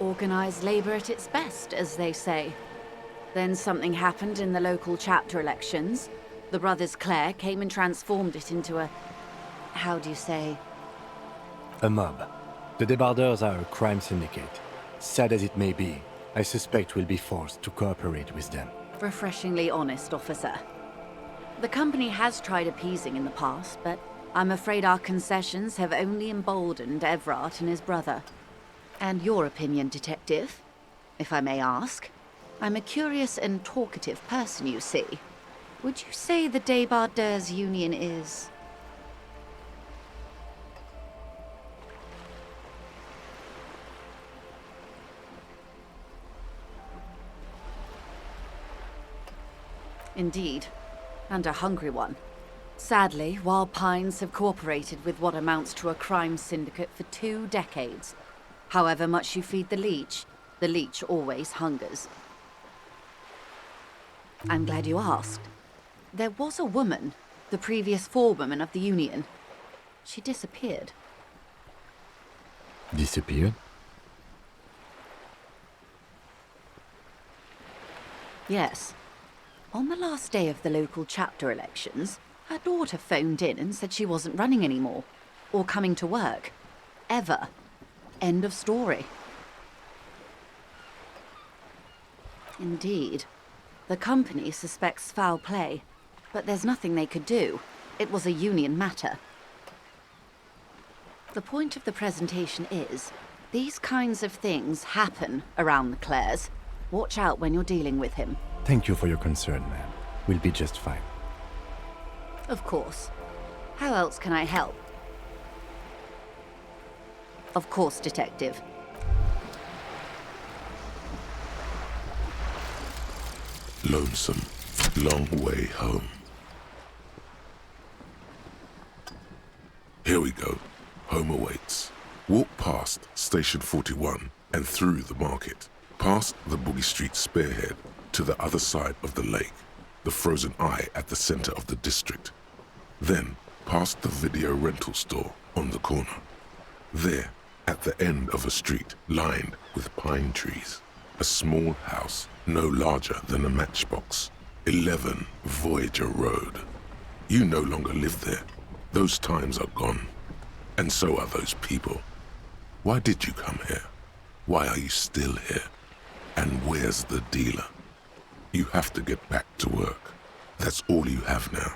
Organised labour at its best, as they say. Then something happened in the local chapter elections. The brothers Clare came and transformed it into a... how do you say? A mob. The Débardeurs are a crime syndicate. Sad as it may be, I suspect we'll be forced to cooperate with them. Refreshingly honest, officer. The company has tried appeasing in the past, but I'm afraid our concessions have only emboldened Everard and his brother. And your opinion, detective, if I may ask? I'm a curious and talkative person, you see. Would you say the Débardeurs Union is... Indeed, and a hungry one. Sadly, Wild Pines have cooperated with what amounts to a crime syndicate for 2 decades. However much you feed the leech always hungers. I'm glad you asked. There was a woman, the previous forewoman of the Union. She disappeared. Disappeared? Yes. On the last day of the local chapter elections, her daughter phoned in and said she wasn't running anymore, or coming to work. Ever. End of story. Indeed. The company suspects foul play, but there's nothing they could do. It was a union matter. The point of the presentation is, these kinds of things happen around the Clares. Watch out when you're dealing with him. Thank you for your concern, ma'am. We'll be just fine. Of course. How else can I help? Of course, detective. Lonesome, long way home. Here we go. Home awaits. Walk past Station 41 and through the market, past the Boogie Street spearhead to the other side of the lake, the frozen eye at the center of the district. Then past the video rental store on the corner. There, at the end of a street lined with pine trees, a small house no larger than a matchbox. 11 Voyager Road. You no longer live there. Those times are gone. And so are those people. Why did you come here? Why are you still here? And where's the dealer? You have to get back to work. That's all you have now.